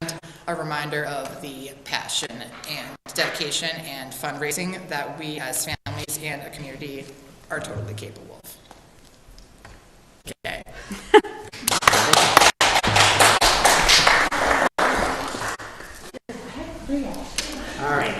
a reminder of the passion and dedication and fundraising that we as families and a community are totally capable of. Okay. All right.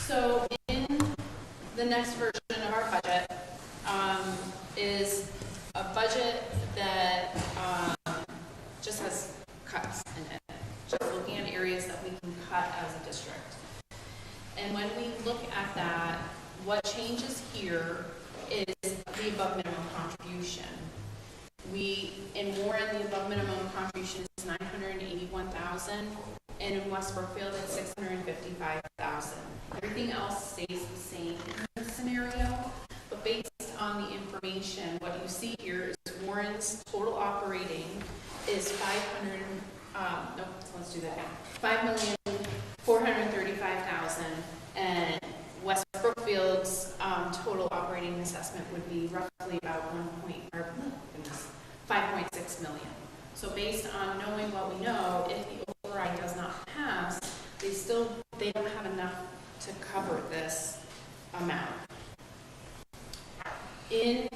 So in the next version of our budget is a budget that just has cuts in it, just looking at areas that we can cut as a district. And when we look at that, what changes here is the above minimum contribution. In Warren, the above minimum contribution is $981,000, and in West Brookfield, it's $655,000. Everything else stays the same in this scenario, but based on the information, what you see here is Warren's total operating is let's do that now. $5,435,000, and West Brookfield's total operating assessment would be roughly about 5.6 million. So based on knowing what we know, if the override does not pass, they don't have enough to cover this amount. In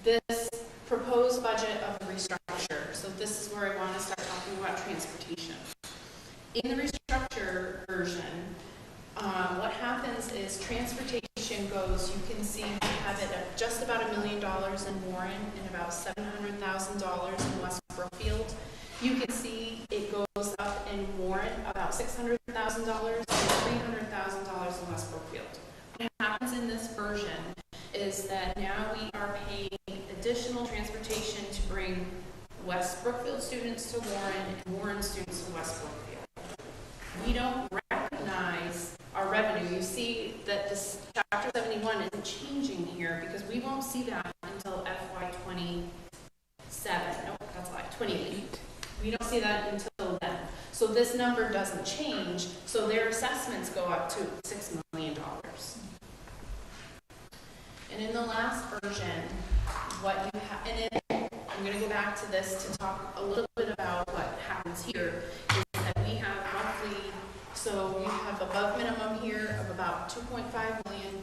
this proposed budget of the restructure, so this is where I want to start talking about transportation. In the restructure version, what happens is transportation goes, you can see we have it at just about $1 million in Warren and about $700,000 in West Brookfield. You can see it goes up in Warren about $600,000 and $300,000 in West Brookfield. What happens in this version is that now we are paying additional transportation to bring West Brookfield students to Warren and Warren students to West Brookfield. We don't recognize our revenue. You see that this Chapter 71 isn't changing here because we won't see that until FY 27. Nope, that's like 28. We don't see that until then. So this number doesn't change, so their assessments go up to $6 million. And in the last version, what you have, and I'm going to go back to this to talk a little bit about what happens here, is that we have roughly, so you have above minimum here of about 2.5 million.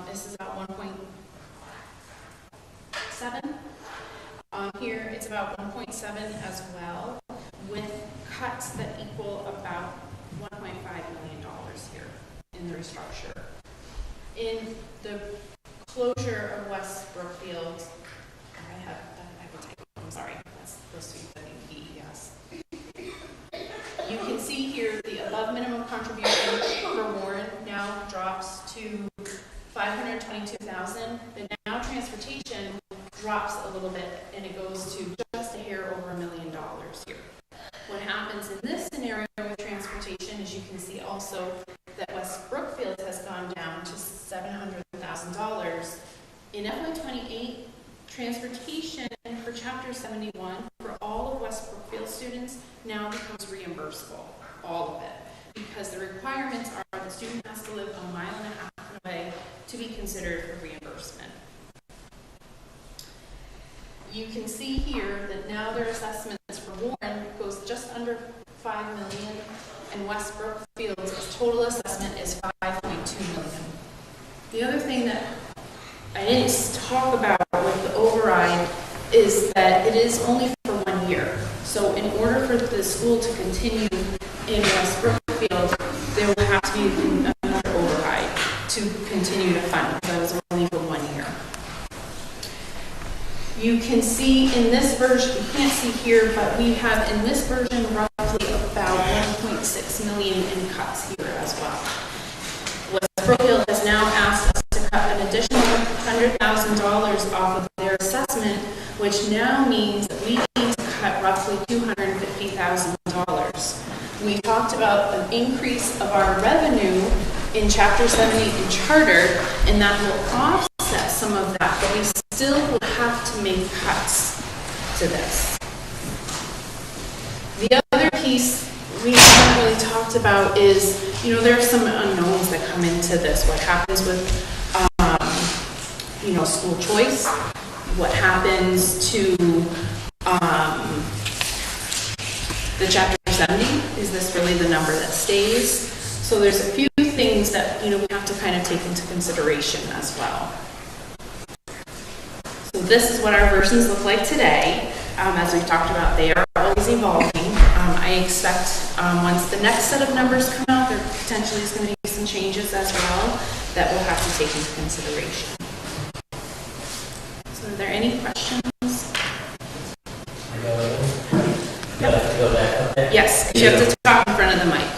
This is about 1.7. Here it's about 1.7 as well, with cuts that equal about $1.5 million here in the restructure. In the closure of West Brookfield, I have a typo, I'm sorry, that's supposed to be PES. You can see here the above minimum contribution for Warren now drops to $522,000, but now transportation drops a little bit and it goes to just a hair over $1 that West Brookfield has gone down to $700,000. In FY '28, transportation for Chapter 71 for all of West Brookfield students now becomes reimbursable, all of it, because the requirements are the student has to live a mile and a half away to be considered for reimbursement. You can see here that now their assessments for Warren goes just under $5 million, and West Brookfield's total assessment is $5.2 million. The other thing that I didn't talk about with the override is that it is only for 1 year. So in order for the school to continue in West Brookfield, there will have to be another override to continue to fund, because that was only for 1 year. You can see in this version, you can't see here, but we have in this version roughly about 1.6 million in cuts here as well. West Brookfield has now asked us to cut an additional $100,000 off of their assessment, which now means that we need to cut roughly $250,000. We talked about an increase of our revenue in Chapter 70 in Charter, and that will offset some of that, but we still will have to make cuts to this. The other piece we haven't really talked about is, there are some unknowns that come into this. What happens with, school choice? What happens to the Chapter 70? Is this really the number that stays? So there's a few things that, we have to kind of take into consideration as well. So this is what our versions look like today. As we've talked about, they are always evolving. I expect once the next set of numbers come out, there potentially is going to be some changes as well that we'll have to take into consideration. So are there any questions? Yes, you have to talk in front of the mic.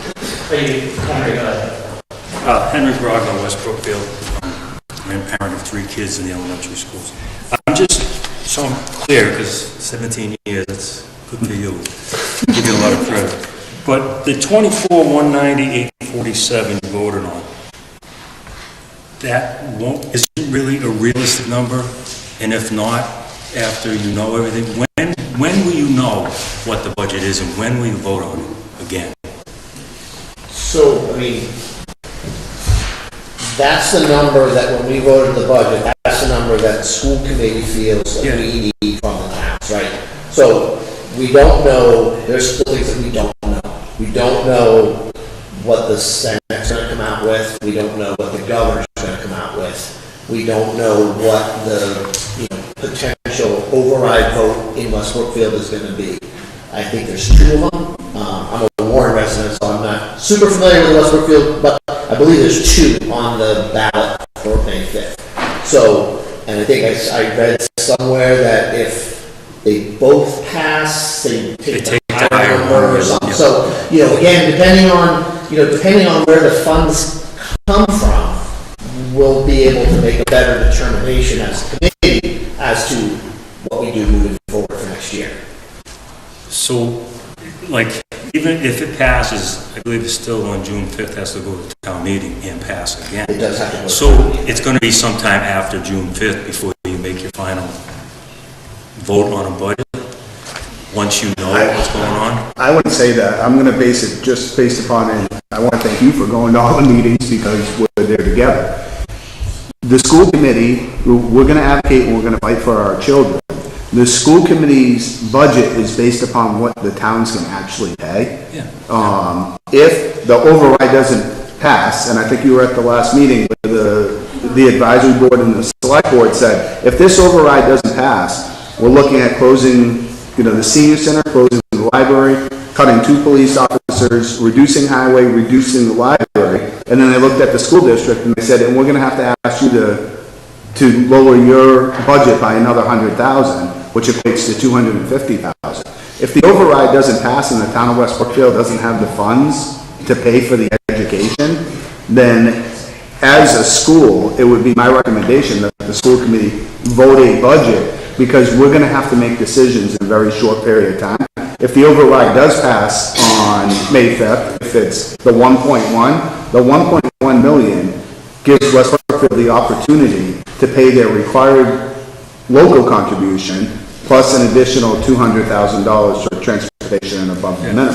Henry Brogdon, West Brookfield. I'm a parent of 3 kids in the elementary schools. I'm just so I'm clear, because 17 years, that's good for you. Give you a lot of credit. But the 24,190,847 you voted on, that isn't really a realistic number. And if not, after you know everything, when will you know what the budget is, and when will you vote on it again? So, that's the number that when we voted the budget, that's the number that the school committee feels that we need from the towns, right? So, we don't know, there's still things that we don't know. We don't know what the Senate's going to come out with. We don't know what the governor's going to come out with. We don't know what the potential override vote in West Brookfield is going to be. I think there's 2 of them. I'm a Warren resident, so I'm not super familiar with West Brookfield, but I believe there's 2 on the ballot for May 5th. So, and I think I read somewhere that if they both pass, they take the higher number or something. So, again, depending on where the funds come from, we'll be able to make a better determination as a committee as to what we do moving forward for next year. So, even if it passes, I believe it's still on June 5th, has to go to town meeting and pass again. It does have to go. So, it's going to be sometime after June 5th before you make your final vote on a budget, once you know what's going on? I wouldn't say that. I'm going to base it just based upon, and I want to thank you for going to all the meetings because we're there together. The school committee, we're going to advocate and we're going to fight for our children. The school committee's budget is based upon what the towns can actually pay. Yeah. If the override doesn't pass, and I think you were at the last meeting where the advisory board and the select board said, if this override doesn't pass, we're looking at closing, the senior center, closing the library, cutting 2 police officers, reducing highway, reducing the library, and then they looked at the school district and they said, and we're going to have to ask you to lower your budget by another $100,000, which equates to $250,000. If the override doesn't pass and the town of West Brookfield doesn't have the funds to pay for the education, then as a school, it would be my recommendation that the school committee vote a budget, because we're going to have to make decisions in a very short period of time. If the override does pass on May 5th, if it's the 1.1 The 1.1 million gives West Brookfield the opportunity to pay their required local contribution plus an additional $200,000 for transportation and above the minimum.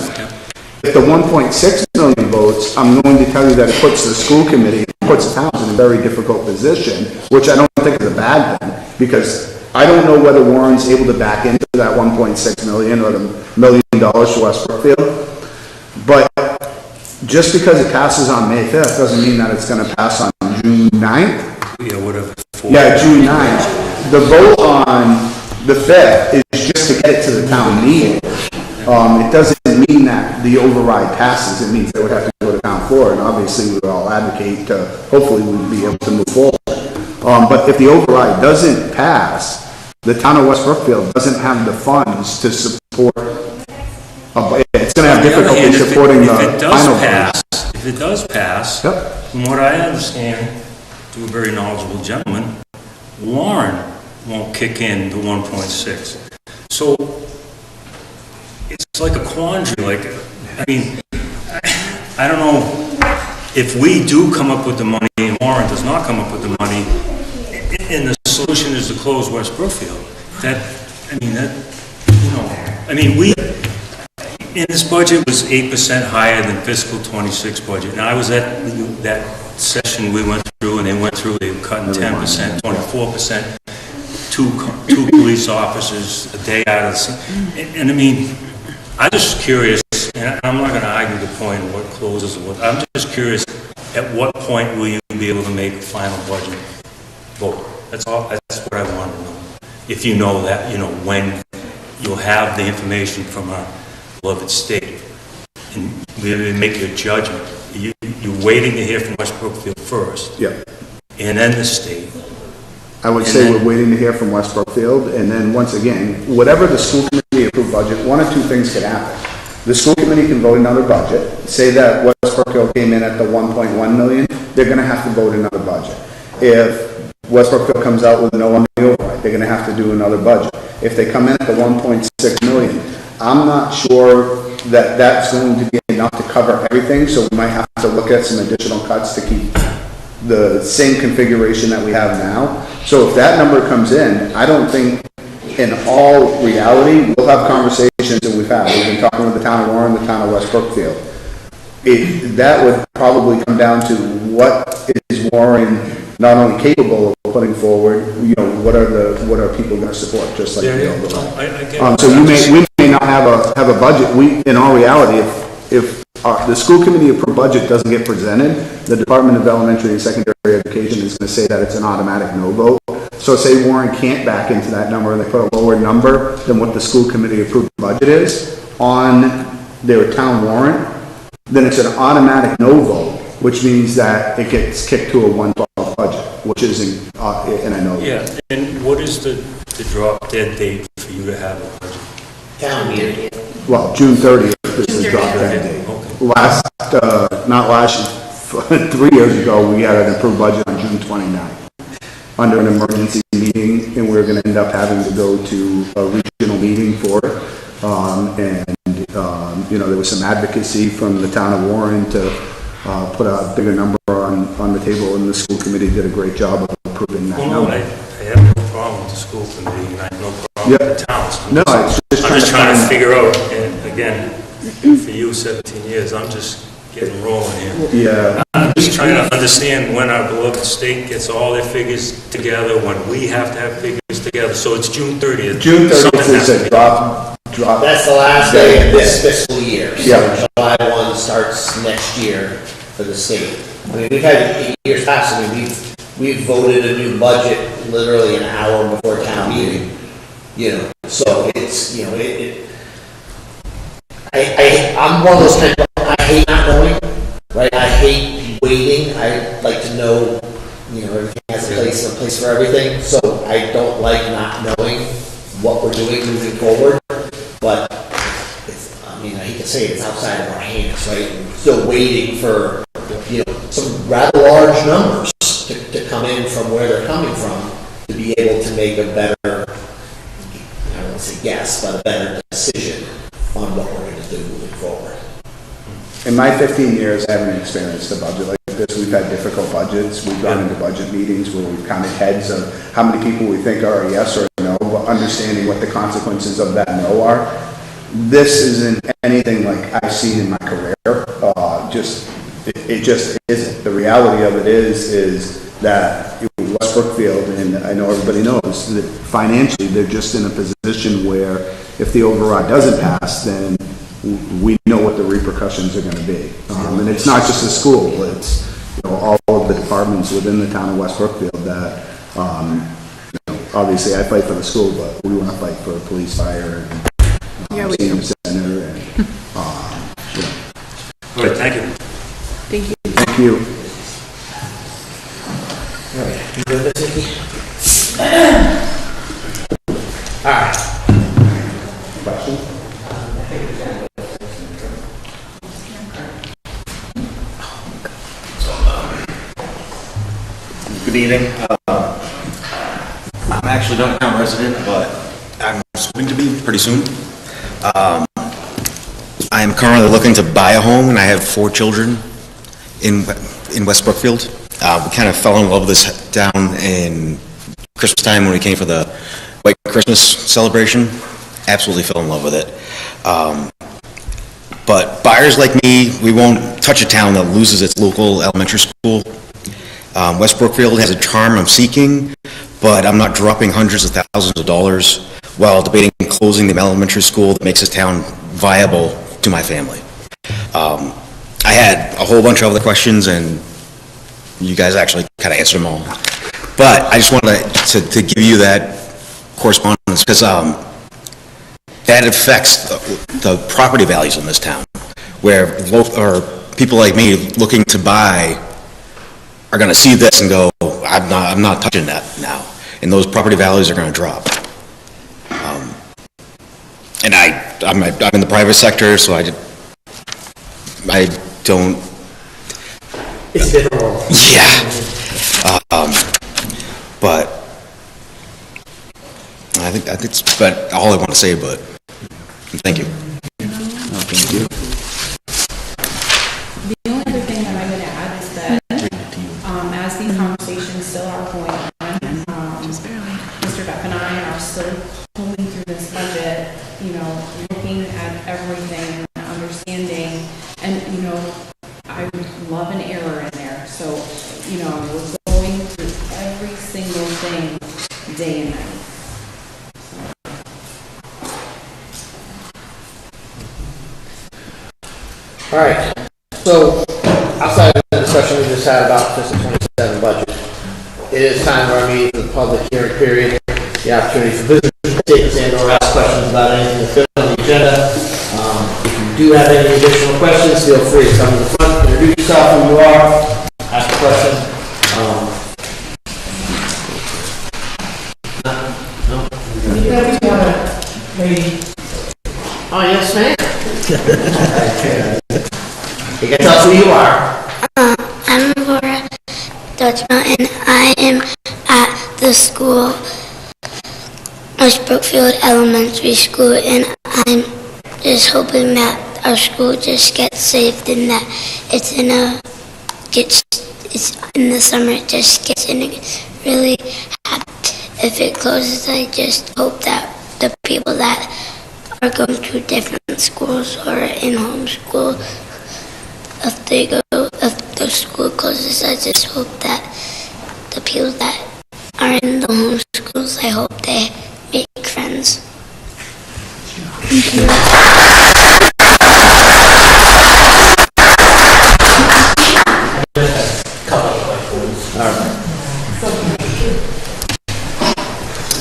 If the 1.6 million votes, I'm going to tell you that it puts the school committee, puts the towns in a very difficult position, which I don't think is a bad thing, because I don't know whether Warren's able to back into that 1.6 million or the $1 million for West Brookfield, but just because it passes on May 5th doesn't mean that it's going to pass on June 9th. Yeah, whatever. Yeah, June 9th. The vote on the 5th is just to get it to the town meeting. It doesn't mean that the override passes. It means they would have to go to town floor, and obviously we would all advocate to, hopefully we'd be able to move forward. But if the override doesn't pass, the town of West Brookfield doesn't have the funds to support, it's going to have difficulty supporting the final pass. If it does pass, from what I understand, to a very knowledgeable gentleman, Warren won't kick in the 1.6. So it's like a quandary. Like, I mean, I don't know if we do come up with the money and Warren does not come up with the money, and the solution is to close West Brookfield. We in this budget was 8% higher than fiscal 26 budget. Now I was at that session we went through, and they went through. They were cutting 10%, 24%. Two police officers a day out of the scene. And I mean, I'm just curious, and I'm not going to argue the point of what closes or what. I'm just curious, at what point will you be able to make a final budget vote? That's all. That's what I want to know. If you know that, when you'll have the information from our beloved state, and we make your judgment. You're waiting to hear from West Brookfield first. Yeah. And then the state. I would say we're waiting to hear from West Brookfield, and then once again, whatever the school committee approved budget, one or two things could happen. The school committee can vote another budget, say that West Brookfield came in at the 1.1 million, they're going to have to vote another budget. If West Brookfield comes out with no on the override, they're going to have to do another budget. If they come in at the 1.6 million, I'm not sure that that's going to be enough to cover everything, so we might have to look at some additional cuts to keep the same configuration that we have now. So if that number comes in, I don't think, in all reality, we'll have conversations that we've been talking with the town of Warren, the town of West Brookfield. That would probably come down to what is Warren not only capable of putting forward, what are people going to support, just like the override. So we may not have a budget. In all reality, if the school committee approved budget doesn't get presented, the Department of Elementary and Secondary Education is going to say that it's an automatic no vote. So say Warren can't back into that number and they put a lower number than what the school committee approved budget is on their town warrant, then it's an automatic no vote, which means that it gets kicked to a 1/12 budget, which isn't, and I know. Yeah, and what is the drop dead date for you to have a budget? Town meeting. Well, June 30th is the drop dead date. Not last, 3 years ago, we had an approved budget on June 29th under an emergency meeting, and we're going to end up having to go to a regional meeting for it. There was some advocacy from the town of Warren to put a bigger number on the table, and the school committee did a great job of approving that number. I have no problem with the school committee, and I have no problem with the towns. I'm just trying to figure out, and again, for you, 17 years, I'm just getting rolling here. Yeah. I'm just trying to understand when our beloved state gets all their figures together, when we have to have figures together. So it's June 30th. June 30th is a drop. That's the last day of this fiscal year. So Yeah. July 1 starts next year for the state. I mean, we've had years past. I mean, we've voted a new budget literally an hour before town meeting. So it's I'm one of those people. I hate not knowing, right? I hate waiting. I like to know, everything has a place for everything. So I don't like not knowing what we're doing moving forward. But I hate to say it's outside of our hands, right? We're still waiting for, some rather large numbers to come in from where they're coming from to be able to make a better, I don't want to say guess, but a better decision on what we're going to do moving forward. In my 15 years, I haven't experienced a budget like this. We've had difficult budgets. We've gone into budget meetings where we've counted heads of how many people we think are a yes or a no, but understanding what the consequences of that no are. This isn't anything like I've seen in my career. It just isn't. The reality of it is that West Brookfield, and I know everybody knows, that financially they're just in a position where if the override doesn't pass, then we know what the repercussions are going to be. And it's not just the school, it's all of the departments within the town of West Brookfield that, obviously I fight for the school, but we want to fight for police, fire, and senior center, and, All right, thank you. Thank you. Thank you. All right, you good with this, Vicky? All right. Questions? Good evening. I'm actually not a town resident, but I'm going to be pretty soon. I am currently looking to buy a home, and I have 4 children in West Brookfield. We kind of fell in love with this down in Christmas time when we came for the White Christmas celebration. Absolutely fell in love with it. But buyers like me, we won't touch a town that loses its local elementary school. West Brookfield has a charm I'm seeking, but I'm not dropping hundreds of thousands of dollars while debating closing the elementary school that makes this town viable to my family. I had a whole bunch of other questions, and you guys actually kind of answered them all. But I just wanted to give you that correspondence, because that affects the property values in this town, where people like me looking to buy are going to see this and go, I'm not touching that now, and those property values are going to drop. And I'm in the private sector, so I don't. It's a different world. Yeah. But I think it's but all I want to say. But thank you. Thank you. The only other thing that I would add is that as these conversations still are going on, Mr. Duff and I are still pulling through this budget, looking at everything and understanding, and I would love an error in there. So, we're going through every single thing day and night. All right, so outside of the discussion we just had about fiscal 27 budget, it is time for our meeting for the public hearing period, the opportunity for visitors to take us and or ask questions about anything that's been on the agenda. If you do have any additional questions, feel free to come to the front, introduce yourself, who you are, ask a question. Oh, yes, ma'am. You can tell us who you are. I'm Laura Dutchman, and I am at the school, West Brookfield Elementary School, and I'm just hoping that our school just gets saved and that it's in the summer, it just gets in really happy. If it closes, I just hope that the people that are going to different schools or in homeschool, if the school closes, I just hope that the people that are in the homeschools, I hope they make friends.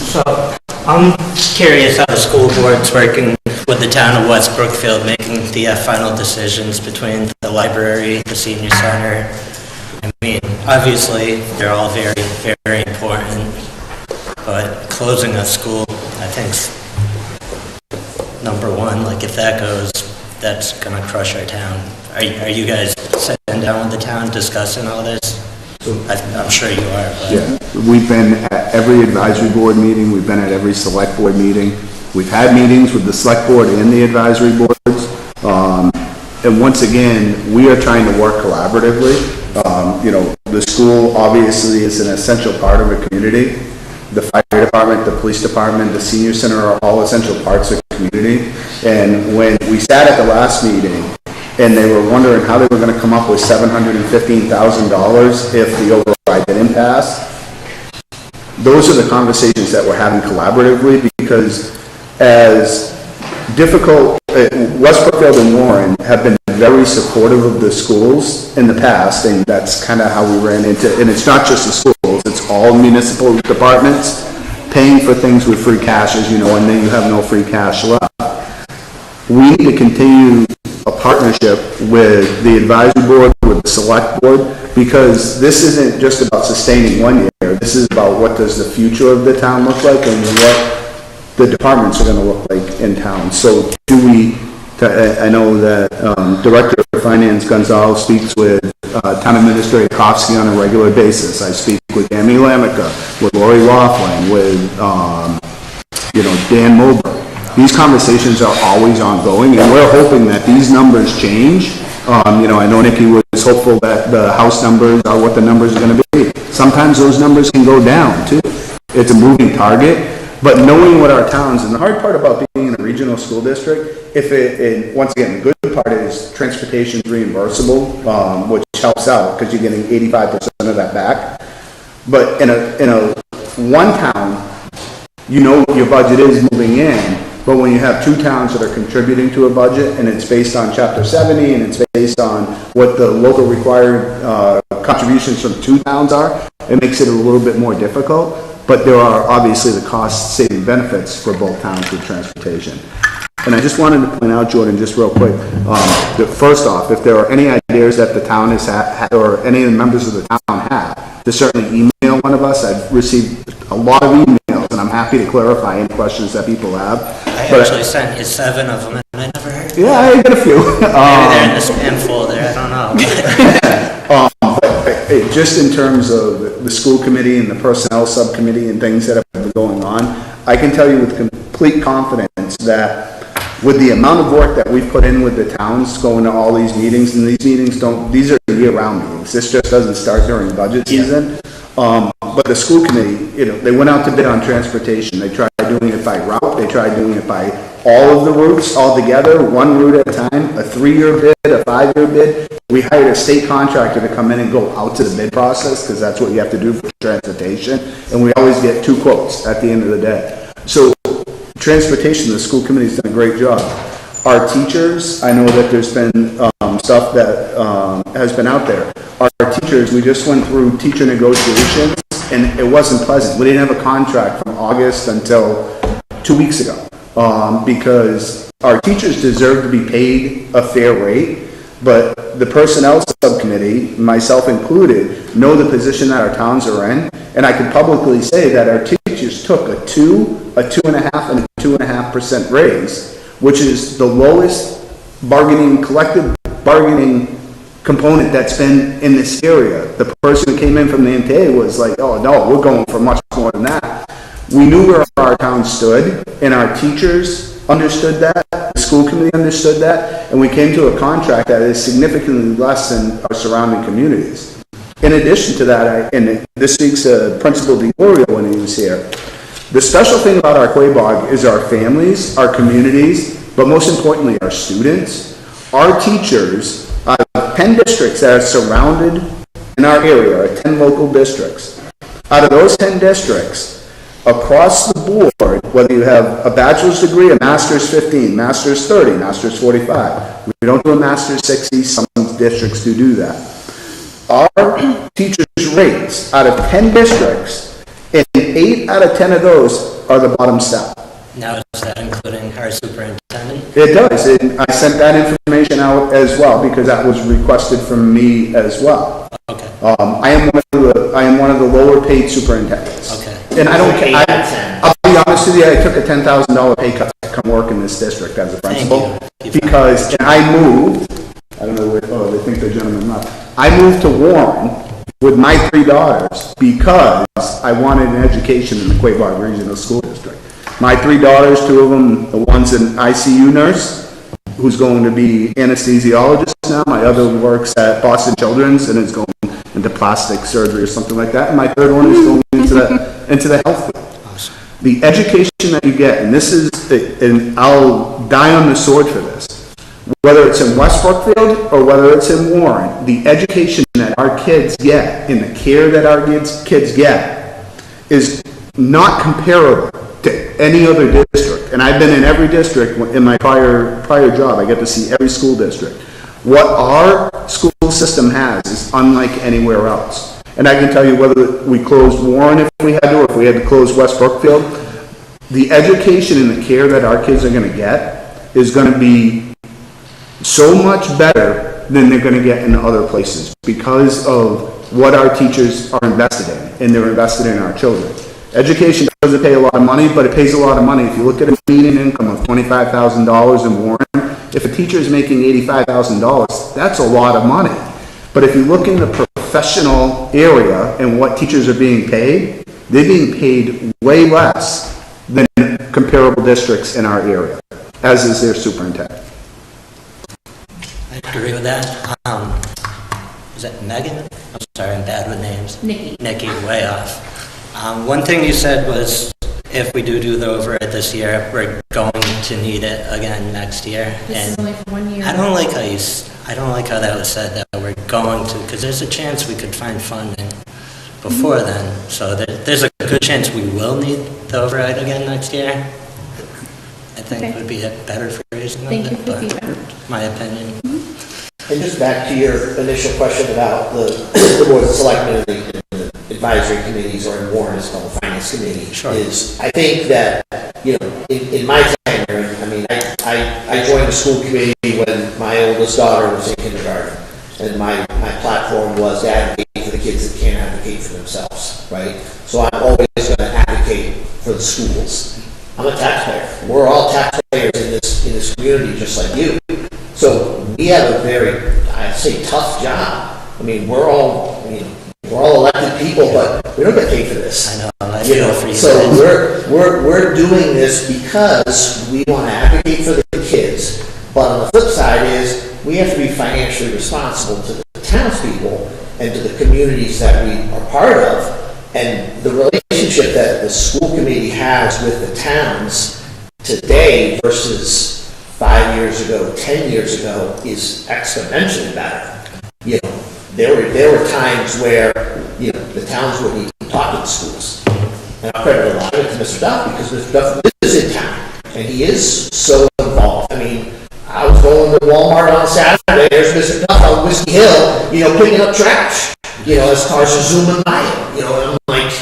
So, I'm curious how the school board's working with the town of West Brookfield, making the final decisions between the library, the senior center. I mean, obviously, they're all very, very important, but closing a school, I think's number one. Like, if that goes, that's gonna crush our town. Are you guys sitting down with the town discussing all this? I'm sure you are. But. Yeah, we've been at every advisory board meeting, we've been at every select board meeting. We've had meetings with the select board and the advisory boards. And once again, we are trying to work collaboratively. You know, the school obviously is an essential part of a community. The fire department, the police department, the senior center are all essential parts of the community. And when we sat at the last meeting and they were wondering how they were going to come up with $715,000 if the override didn't pass, those are the conversations that we're having collaboratively, because as difficult, West Brookfield and Warren have been very supportive of the schools in the past, and that's kind of how we ran into, and it's not just the schools, it's all municipal departments paying for things with free cash, as you know, and then you have no free cash left. We need to continue a partnership with the advisory board, with the select board, because this isn't just about sustaining one year, this is about what does the future of the town look like and what the departments are going to look like in town. So do we, I know that Director of Finance Gonzalez speaks with Town Administrator Kofsky on a regular basis. I speak with Amy Lamica, with Lori Laughlin, with you know, Dan Mulber. These conversations are always ongoing, and we're hoping that these numbers change. You know, I know Nikki was hopeful that the house numbers are what the numbers are going to be. Sometimes those numbers can go down too. It's a moving target. But knowing what our towns, and the hard part about being in a regional school district, and once again, the good part is transportation is reimbursable, which helps out because you're getting 85% of that back. But in a one town, you know your budget is moving in, but when you have two towns that are contributing to a budget and it's based on Chapter 70 and it's based on what the local required contributions from two towns are, it makes it a little bit more difficult. But there are obviously the cost-saving benefits for both towns with transportation. And I just wanted to point out, Jordan, just real quick, that first off, if there are any ideas that the town has had, or any of the members of the town have, to certainly email one of us. I've received a lot of emails, and I'm happy to clarify any questions that people have. I actually sent you 7 of them, and I never heard. Yeah, I get a few. Maybe they're in the spam folder, I don't know. Just in terms of the school committee and the personnel subcommittee and things that have been going on, I can tell you with complete confidence that with the amount of work that we've put in with the towns going to all these meetings, and these meetings these are year-round meetings. This just doesn't start during budget season. But the school committee, you know, they went out to bid on transportation. They tried doing it by route. They tried doing it by all of the routes all together, one route at a time, a 3-year bid, a 5-year bid. We hired a state contractor to come in and go out to the bid process, because that's what you have to do for transportation. And we always get 2 quotes at the end of the day. So transportation, the school committee's done a great job. Our teachers, I know that there's been stuff that has been out there. Our teachers, we just went through teacher negotiations, and it wasn't pleasant. We didn't have a contract from August until 2 weeks ago, because our teachers deserve to be paid a fair rate, but the personnel subcommittee, myself included, know the position that our towns are in, and I can publicly say that our teachers took a 2, a 2.5, and a 2.5% raise, which is the lowest collective bargaining component that's been in this area. The person who came in from the MTA was like, oh no, we're going for much more than that. We knew where our town stood, and our teachers understood that, the school committee understood that, and we came to a contract that is significantly less than our surrounding communities. In addition to that, and this speaks to Principal DiGlorio when he was here, the special thing about our Quaboag is our families, our communities, but most importantly, our students. Our teachers, out of 10 districts that are surrounded in our area, are 10 local districts. Out of those 10 districts, across the board, whether you have a bachelor's degree, a master's 15, master's 30, master's 45, we don't do a master's 60, some districts do that. Our teachers' rates, out of 10 districts, and 8 out of 10 of those are the bottom step. Now, is that including our superintendent? It does, and I sent that information out as well, because that was requested from me as well. Okay. I am one of the lower paid superintendents. Okay. And I don't care, I'll be honest with you, I took a $10,000 pay cut to come work in this district as a principal. Because, and I moved, I don't know where, oh, they think the gentleman left. I moved to Warren with my 3 daughters because I wanted an education in the Quaboag Regional School District. My 3 daughters, 2 of them, the one's an ICU nurse, who's going to be anesthesiologist now. My other works at Boston Children's and is going into plastic surgery or something like that. And my third one is going into the health field. The education that you get, and this is, and I'll die on the sword for this, whether it's in West Brookfield or whether it's in Warren, the education that our kids get and the care that our kids get is not comparable to any other district. And I've been in every district in my prior job. I get to see every school district. What our school system has is unlike anywhere else. And I can tell you whether we closed Warren if we had to, or if we had to close West Brookfield, the education and the care that our kids are going to get is going to be so much better than they're going to get in other places because of what our teachers are invested in, and they're invested in our children. Education doesn't pay a lot of money, but it pays a lot of money. If you look at a median income of $25,000 in Warren, if a teacher is making $85,000, that's a lot of money. But if you look in the professional area and what teachers are being paid, they're being paid way less than comparable districts in our area, as is their superintendent. I agree with that. Is that Megan? I'm sorry, I'm bad with names. Nikki, way off. One thing you said was if we do the override this year, we're going to need it again next year. This is only for 1 year. I don't like how that was said, that we're going to, because there's a chance we could find funding before then. So there's a good chance we will need the override again next year. I think would be a better phrase than Thank you that, for but my opinion. And just back to your initial question about the board of selectmen and the advisory committees, or in Warren it's called the finance committee, is I think that, in my tenure, I mean, I joined the school committee when my oldest daughter was in kindergarten, and my platform was to advocate for the kids that can't advocate for themselves, right? So I'm always going to advocate for the schools. I'm a taxpayer. We're all taxpayers in this community, just like you. So we have a very, I'd say, tough job. I mean, we're all elected people, but we don't get paid for this. I know. I feel for you. So we're doing this because we want to advocate for the kids. But on the flip side is we have to be financially responsible to the townspeople and to the communities that we are part of. And the relationship that the school committee has with the towns today versus 5 years ago, 10 years ago is exponentially better. There were times where the towns wouldn't even talk to the schools. And I'll credit a lot of it to Mr. Duff, because Mr. Duff is in town and he is so involved. I mean, I was going to Walmart on Saturday, there's Mr. Duff on Whiskey Hill, picking up trash, as cars are zooming by him. And I'm like,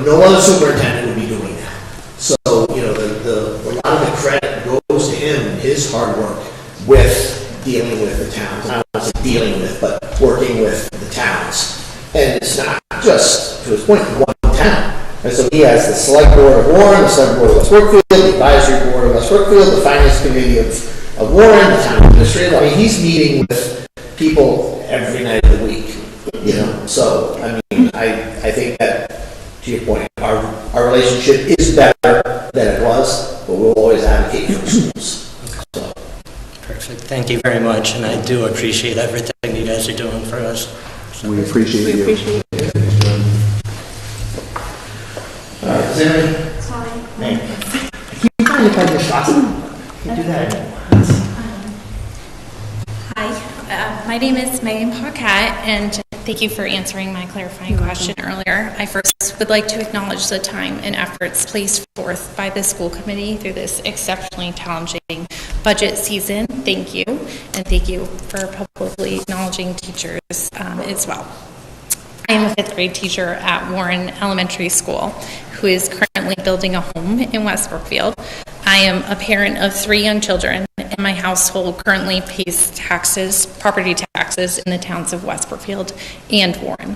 no other superintendent would be doing that. So, a lot of the credit goes to him and his hard work with dealing with the towns. Not only dealing with, but working with the towns. And it's not just, to his point, one town. And so he has the select board of Warren, the select board of West Brookfield, the advisory board of West Brookfield, the finance committee of Warren, the town administrator. I mean, he's meeting with people every night of the week. So, I mean, I think that, to your point, our relationship is better than it was, but we'll always advocate for the schools. So. Perfect. Thank you very much, and I do appreciate everything you guys are doing for us. We appreciate you. Is there any? Can you find your shots? Can you do that? Hi, my name is Megan Paquette, and thank you for answering my clarifying question earlier. I first would like to acknowledge the time and efforts placed forth by the school committee through this exceptionally challenging budget season. Thank you, and thank you for publicly acknowledging teachers as well. I am a 5th grade teacher at Warren Elementary School, who is currently building a home in West Brookfield. I am a parent of 3 young children, and my household currently pays property taxes in the towns of West Brookfield and Warren.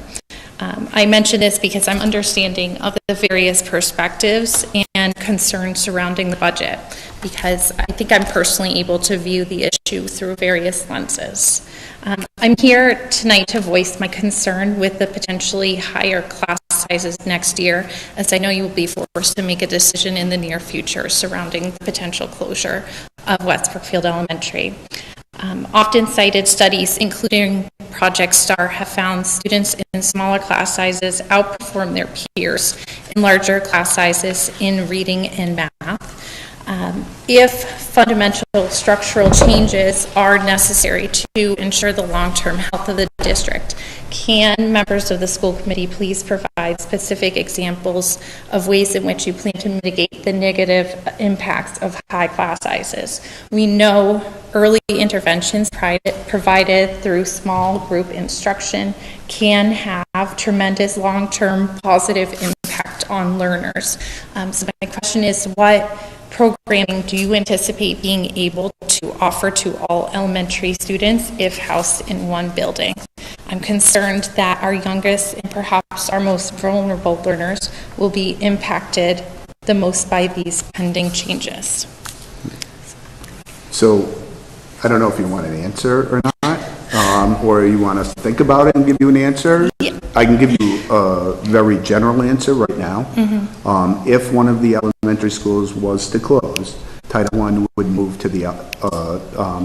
I mention this because I'm understanding of the various perspectives and concerns surrounding the budget, because I think I'm personally able to view the issue through various lenses. I'm here tonight to voice my concern with the potentially higher class sizes next year, as I know you will be forced to make a decision in the near future surrounding the potential closure of West Brookfield Elementary. Often cited studies, including Project STAR, have found students in smaller class sizes outperform their peers in larger class sizes in reading and math. If fundamental structural changes are necessary to ensure the long-term health of the district, can members of the school committee please provide specific examples of ways in which you plan to mitigate the negative impacts of high class sizes? We know early interventions provided through small group instruction can have tremendous long-term positive impact on learners. So my question is, what programming do you anticipate being able to offer to all elementary students if housed in one building? I'm concerned that our youngest and perhaps our most vulnerable learners will be impacted the most by these pending changes. So, I don't know if you want an answer or not, or you want us to think about it and give you an answer. Yeah. I can give you a very general answer right now. If one of the elementary schools was to close, Title I would move to the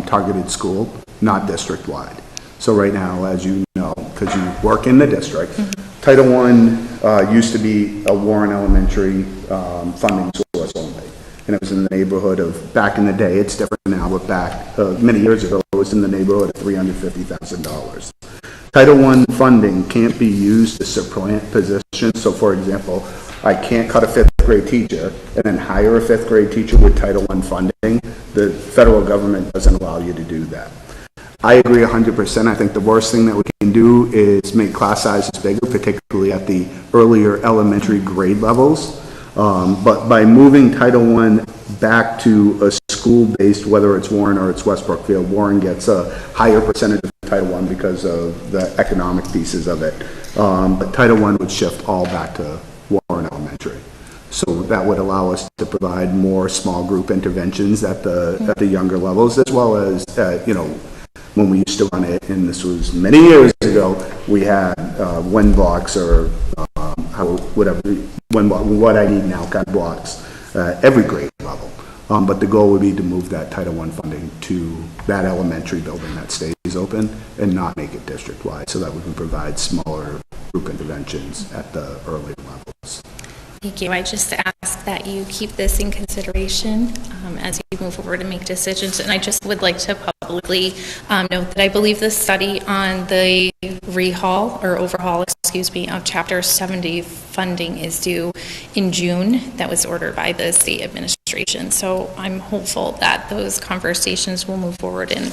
targeted school, not district-wide. So right now, as you know, because you work in the district, Title I used to be a Warren Elementary funding source only. And it was in the neighborhood of, back in the day, it's different now, but back many years ago, it was in the neighborhood of $350,000. Title I funding can't be used to supplant positions. So for example, I can't cut a fifth grade teacher and then hire a fifth grade teacher with Title I funding. The federal government doesn't allow you to do that. I agree 100%. I think the worst thing that we can do is make class sizes bigger, particularly at the earlier elementary grade levels. But by moving Title I back to a school-based, whether it's Warren or it's West Brookfield, Warren gets a higher percentage of Title I because of the economic pieces of it. But Title I would shift all back to Warren Elementary. So that would allow us to provide more small group interventions at the younger levels, as well as, when we used to run it, and this was many years ago, we had WIN blocks or what I need now kind of blocks every grade level. But the goal would be to move that Title I funding to that elementary building that stays open and not make it district-wide, so that we can provide smaller group interventions at the early levels. Thank you. I just ask that you keep this in consideration as you move forward and make decisions. And I just would like to publicly note that I believe the study on the overhaul of Chapter 70 funding is due in June. That was ordered by the state administration. So I'm hopeful that those conversations will move forward. And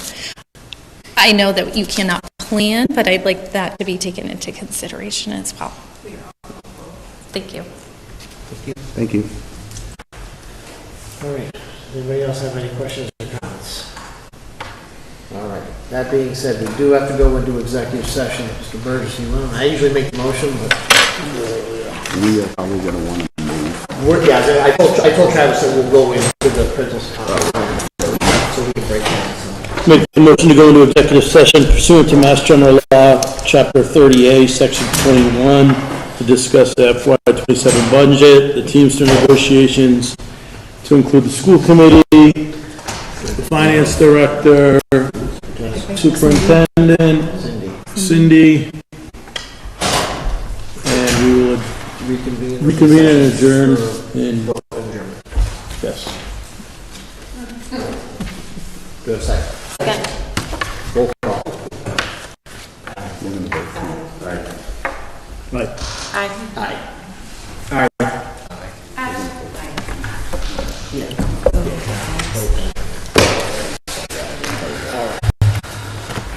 I know that you cannot plan, but I'd like that to be taken into consideration as well. Thank you. Thank you. All right. Does anybody else have any questions or comments? All right. That being said, we do have to go into executive session. Mr. Burgess, I usually make the motion, but We are probably going to want to move. I told Travis that we'll go into the principal's conference so we can break down. Make the motion to go into executive session pursuant to Mass General Law, Chapter 30A, Section 21, to discuss the FY27 budget, the Teamster negotiations, to include the school committee, the finance director, superintendent, Cindy, and we will reconvene and adjourn in, yes. Do a second. Roll call. Right. Aye.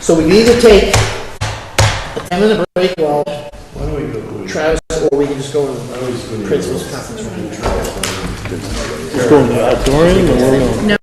So we need to take a 10-minute break while Travis, or we can just go in the principal's conference room. Let's go in the auditorium or? No.